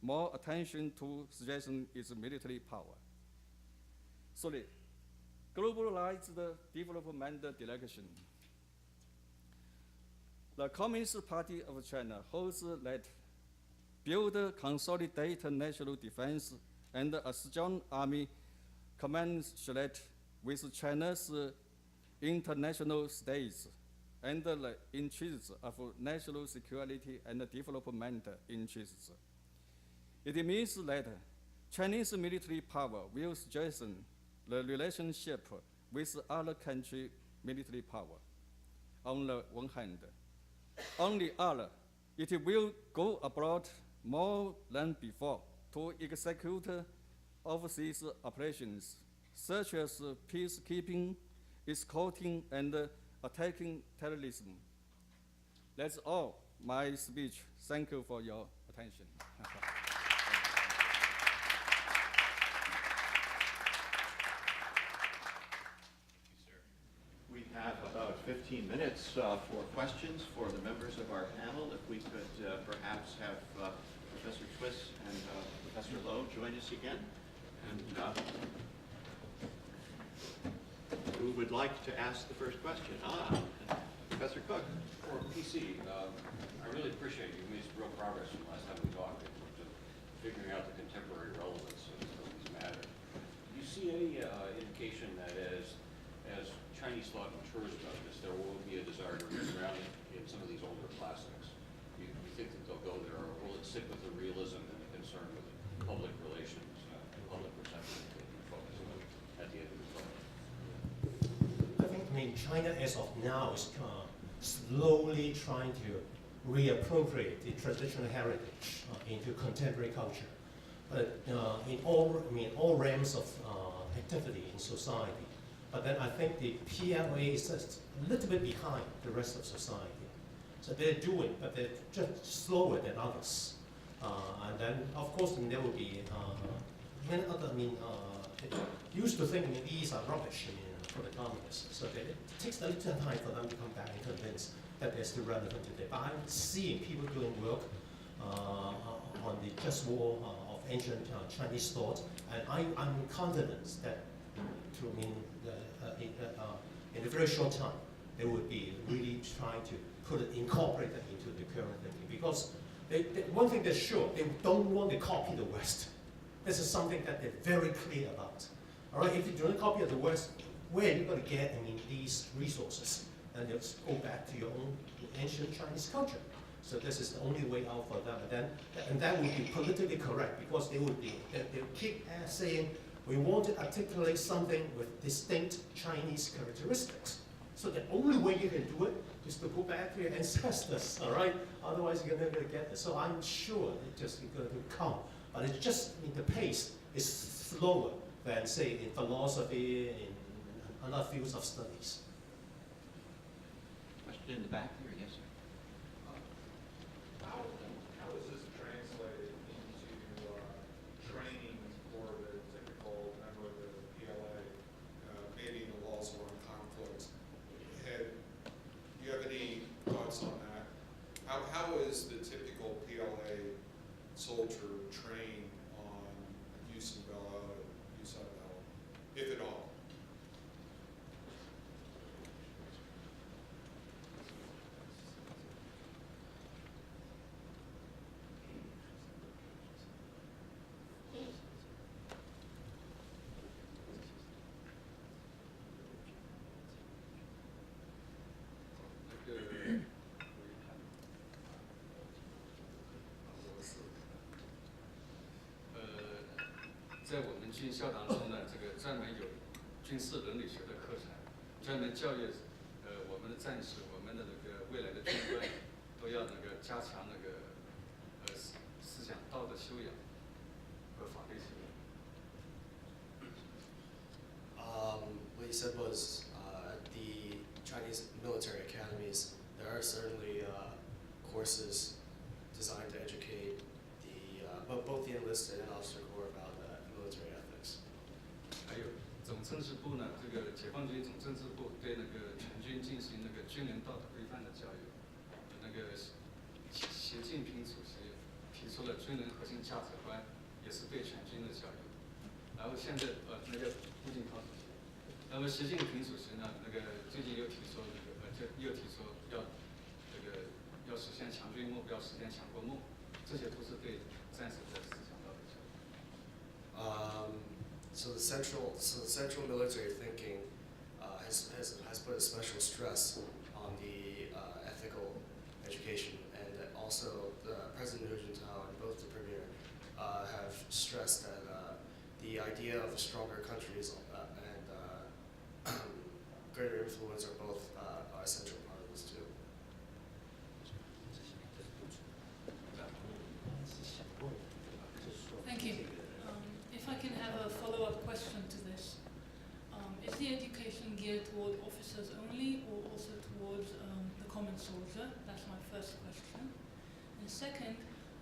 more attention to strengthen its military power. Sorry, globalized development direction. The Communist Party of China holds that build, consolidate national defense, and a strong army commensurate with China's international states and the interests of national security and development interests. It means that Chinese military power will strengthen the relationship with other country military power. On the one hand, on the other, it will go abroad more than before to execute overseas operations such as peacekeeping, escorting, and attacking terrorism. That's all my speech. Thank you for your attention. We have about 15 minutes for questions for the members of our panel. If we could perhaps have Professor Twiss and Professor Lo join us again. And who would like to ask the first question? Professor Cook. For PC, I really appreciate you made some real progress from last time we talked in terms of figuring out the contemporary relevance of these matters. Do you see any indication that as Chinese thought matures about this, there will be a desire to reground in some of these older classics? Do you think that they'll go there, or will it stick with the realism and the concern with public relations, public perception that you focus on at the end of the talk? I mean, China as of now is slowly trying to reappropriate the traditional heritage into contemporary culture, but in all realms of activity in society. But then I think the PLA is just a little bit behind the rest of society. So they're doing, but they're just slower than others. And then, of course, there will be many other. Used to think these are rubbish for the communists. So it takes a little time for them to come back and convince that they're still relevant today. But I'm seeing people doing work on the Just War of ancient Chinese thought, and I'm confident that in a very short time, they would be really trying to incorporate that into the current thinking. Because one thing that's sure, they don't want to copy the West. This is something that they're very clear about. All right, if you don't copy the West, where are you going to get these resources? And just go back to your own ancient Chinese culture. So this is the only way out for them. And that would be politically correct, because they would keep saying, we want to articulate something with distinct Chinese characteristics. So the only way you can do it is to go back to your ancestors, all right? Otherwise, you're never going to get it. So I'm sure it's just going to come. But it's just, the pace is slower than, say, in philosophy, in other fields of studies. Question in the back there, yes, sir. How is this translated into training for the typical member of the PLA, maybe in the laws or in conflicts? Do you have any thoughts on that? How is the typical PLA soldier trained on use of valor, if at all?在我们军校当中呢，这个专门有军事伦理学的课程，专门教育我们的战士、我们的那个未来的军官都要那个加强那个思想道德修养和法律修养。What he said was at the Chinese military academies, there are certainly courses designed to educate both the enlisted and officer corps about military ethics. 还有总政治部呢，这个解放军总政治部对那个全军进行那个军人道德规范的教育。那个习近平主席提出了军人核心价值观，也是对全军的教育。然后现在那个胡锦涛主席，那么习近平主席呢，那个最近又提出又提出要实现强军目标，实现强国梦，这些都是对战士的思想道德教育。So the central military thinking has put a special stress on the ethical education, and also the President Zhao and both the Premier have stressed that the idea of a stronger countries and greater influence are both a central part of this too. Thank you. If I can have a follow-up question to this. Is the education geared toward officers only or also towards the common soldier? That's my first question. And second,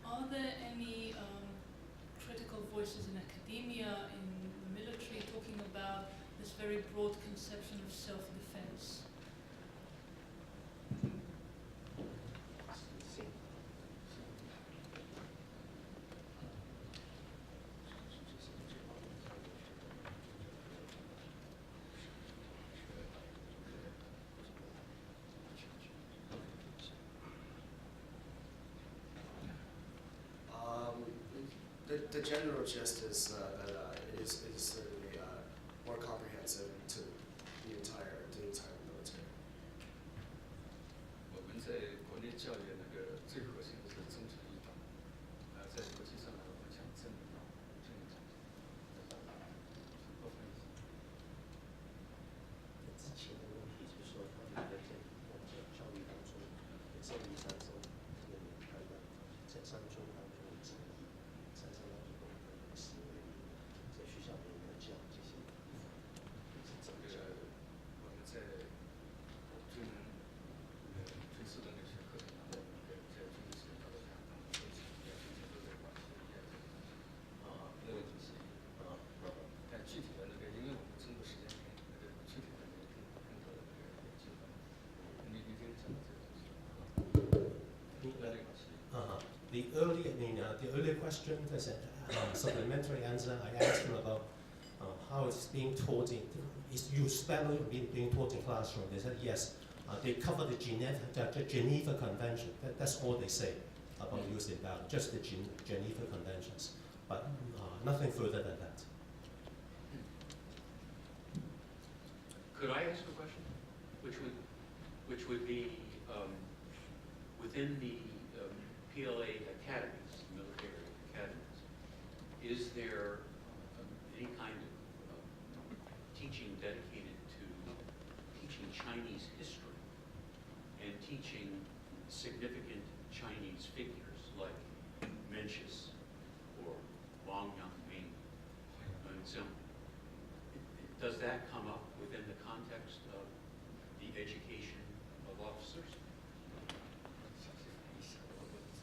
are there any critical voices in academia, in the military, talking about this very broad conception of self-defense? The general gist is that it is certainly more comprehensive to the entire military. 我们在国内教育那个最核心的是忠诚义党，在国际上呢，我们讲正义党，正义党。之前的问题就是说，他们在我们的教育当中，正义当中，这个你看到在当中当中的正义，在当中的思维，在学校里面讲这些，是怎么讲？我们在军人军事的那些课程当中，在军事道德上当中都强调都在关系那个就是但具体的那个，因为我们中国时间长，那个具体的那个更多的那个研究的，你听讲的这个东西。The earlier question, as a supplementary answer, I asked him about how it's being taught is used spelling being taught in classroom. They said yes. They cover the Geneva Convention. That's all they say about use in battle, just the Geneva Conventions, but nothing further than that. Could I ask a question? Which would be within the PLA academies, military academies, is there any kind of teaching dedicated to teaching Chinese history and teaching significant Chinese figures like Mencius or Wang, does that come up within the context of the education of officers?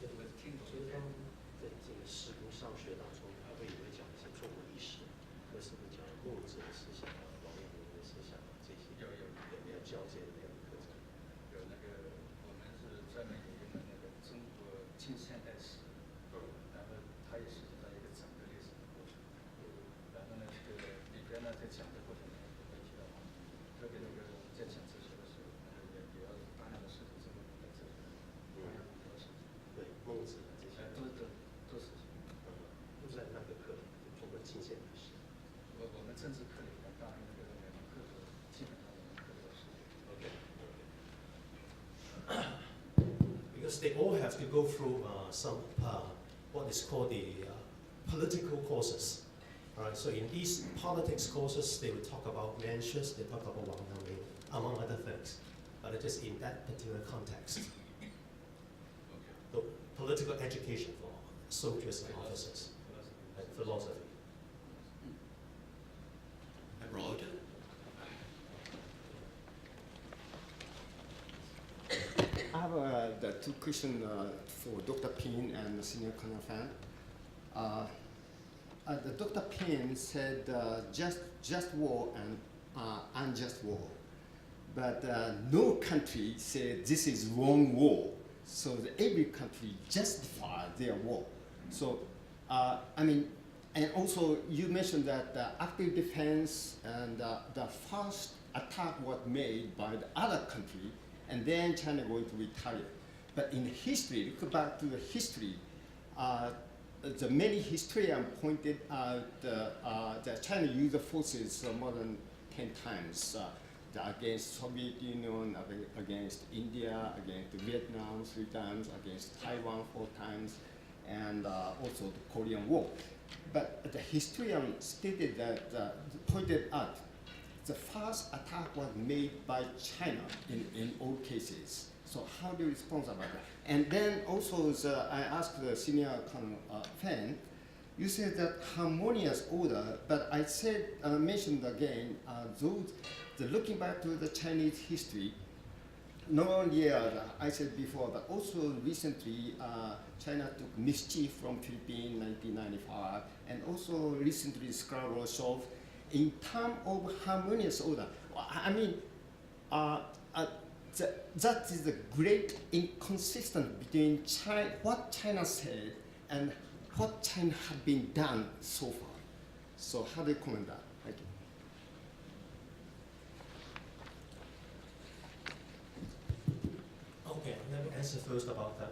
所以他们在这个士兵上学当中，还会讲一些中国历史，或是讲孟子的思想、王阳明的思想这些，有没有交接的这样的课程？有那个，我们是专门有一门那个中国近现代史，然后它也涉及到一个整个历史的过程。然后呢，这个里边呢，在讲的过程中会提到，特别那个在讲哲学的时候，也要大量的涉及中国的哲学，王阳明的事情。对，孟子的这些，都是。都在那个课，中国近现代史。我们政治课里面，当然那个每门课都基本上每门课都要涉及。Because they all have to go through some what is called the political courses. All right, so in these politics courses, they will talk about Mencius, they talk about Wang, among other things. but it is in that particular context. The political education for soldiers and officers, and philosophy. I wrote it. I have the two questions for Dr. Peng and Senior Colonel Feng. The Dr. Peng said just war and unjust war, but no country said this is wrong war. So every country justify their war. So I mean, and also you mentioned that active defense and the first attack was made by the other country, and then China going to retaliate. But in history, look back to the history, the many historians pointed out that China used the forces more than 10 times against Soviet Union, against India, against Vietnam 3 times, against Taiwan 4 times, and also the Korean War. But the historian stated that, pointed out, the first attack was made by China in all cases. So how do you respond about that? And then also, I asked the Senior Colonel Feng, you said that harmonious order, but I said, mentioned again, looking back to the Chinese history, not only I said before, but also recently China took mischief from Philippines in 1995, and also recently Scarborough Shoal. In terms of harmonious order, I mean, that is the great inconsistency between what China said and what China had been done so far. So how do you comment that? Thank you. Okay, let me answer first about that.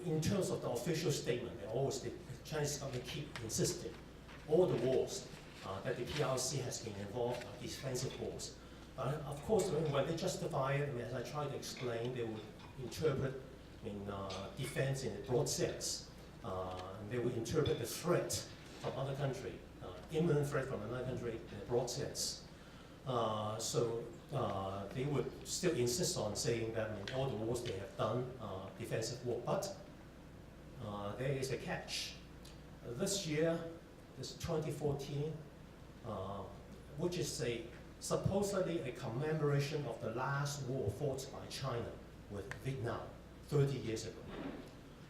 In terms of the official statement, they always the Chinese government keep insisting all the wars that the PRC has been involved are defensive wars. Of course, when they justify it, as I tried to explain, they would interpret defense in a broad sense. They would interpret the threat from other country, imminent threat from another country in a broad sense. So they would still insist on saying that all the wars they have done are defensive war. But there is a catch. This year, this 2014, which is supposedly a commemoration of the last war fought by China with Vietnam 30 years ago.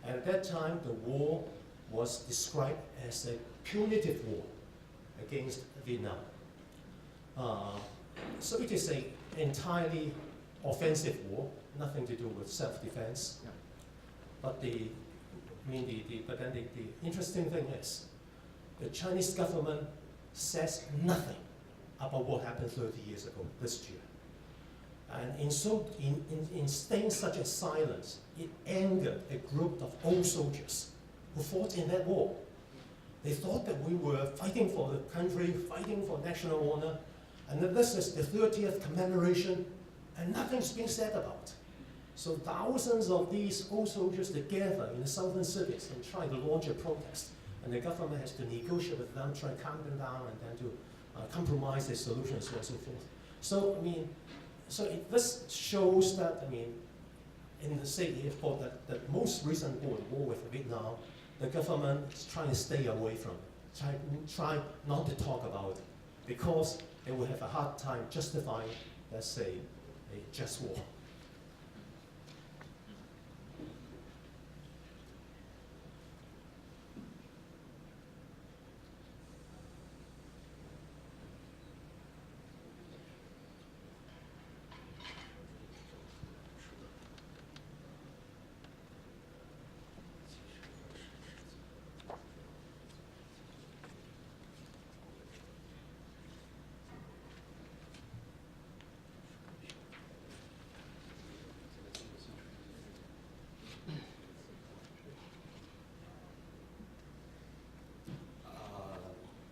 And at that time, the war was described as a punitive war against Vietnam. So it is an entirely offensive war, nothing to do with self-defense. Yeah. But the interesting thing is, the Chinese government says nothing about what happened 30 years ago this year. And in staying such a silence, it angered a group of old soldiers who fought in that war. They thought that we were fighting for the country, fighting for national honor, and that this is the 30th commemoration, and nothing's being said about it. So thousands of these old soldiers together in the southern cities and try to launch a protest. And the government has to negotiate with them, try to calm them down, and then to compromise the solution and so on and so forth. So, this shows that, in the for the most recent war, the war with Vietnam, the government is trying to stay away from it, try not to talk about it, because they will have a hard time justifying, let's say, a just war.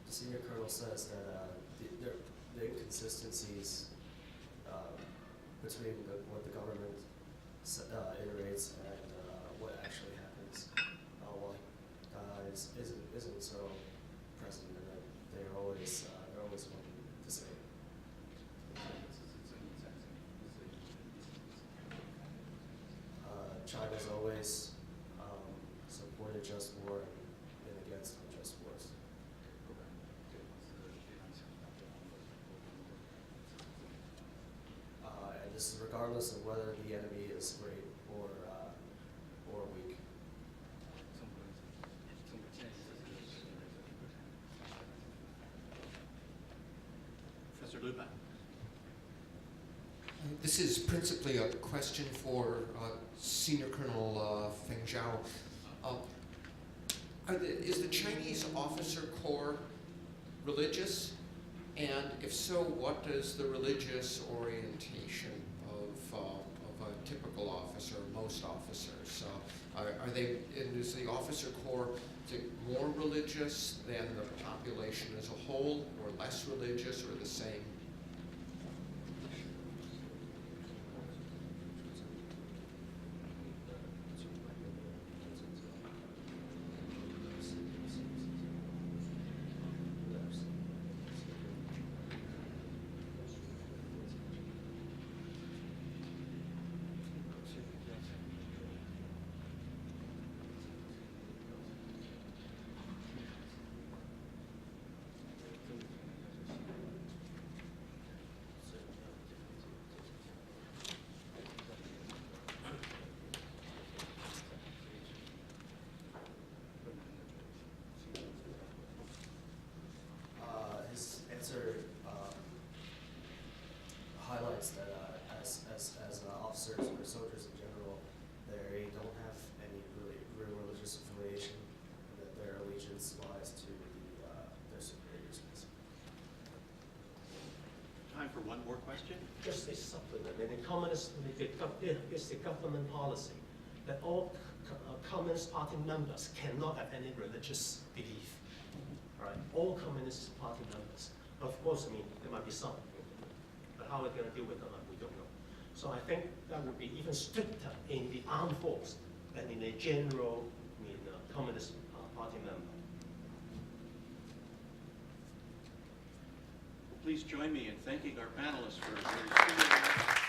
The senior colonel says that the inconsistencies between what the government iterates and what actually happens isn't so present, and that they're always one the same. has always supported just war and been against unjust wars. And this is regardless of whether the enemy is great or weak. Professor Luba. This is principally a question for Senior Colonel Feng Zhao. Is the Chinese officer corps religious? And if so, what is the religious orientation of a typical officer, most officers? Are they, and is the officer corps more religious than the population as a whole, or less religious, or the same? Highlights that as officers or soldiers in general, they don't have any really real religious affiliation, and that their allegiance lies to their superiors. Time for one more question. Just a supplement. In the Communist, it's the government policy that all Communist Party members cannot have any religious belief. All right, all Communist Party members. Of course, I mean there might be some. How we're going to deal with them, we don't know. So I think that would be even stricter in the armed force than in a general, Communist Party member. Please join me in thanking our panelists for a very stimulating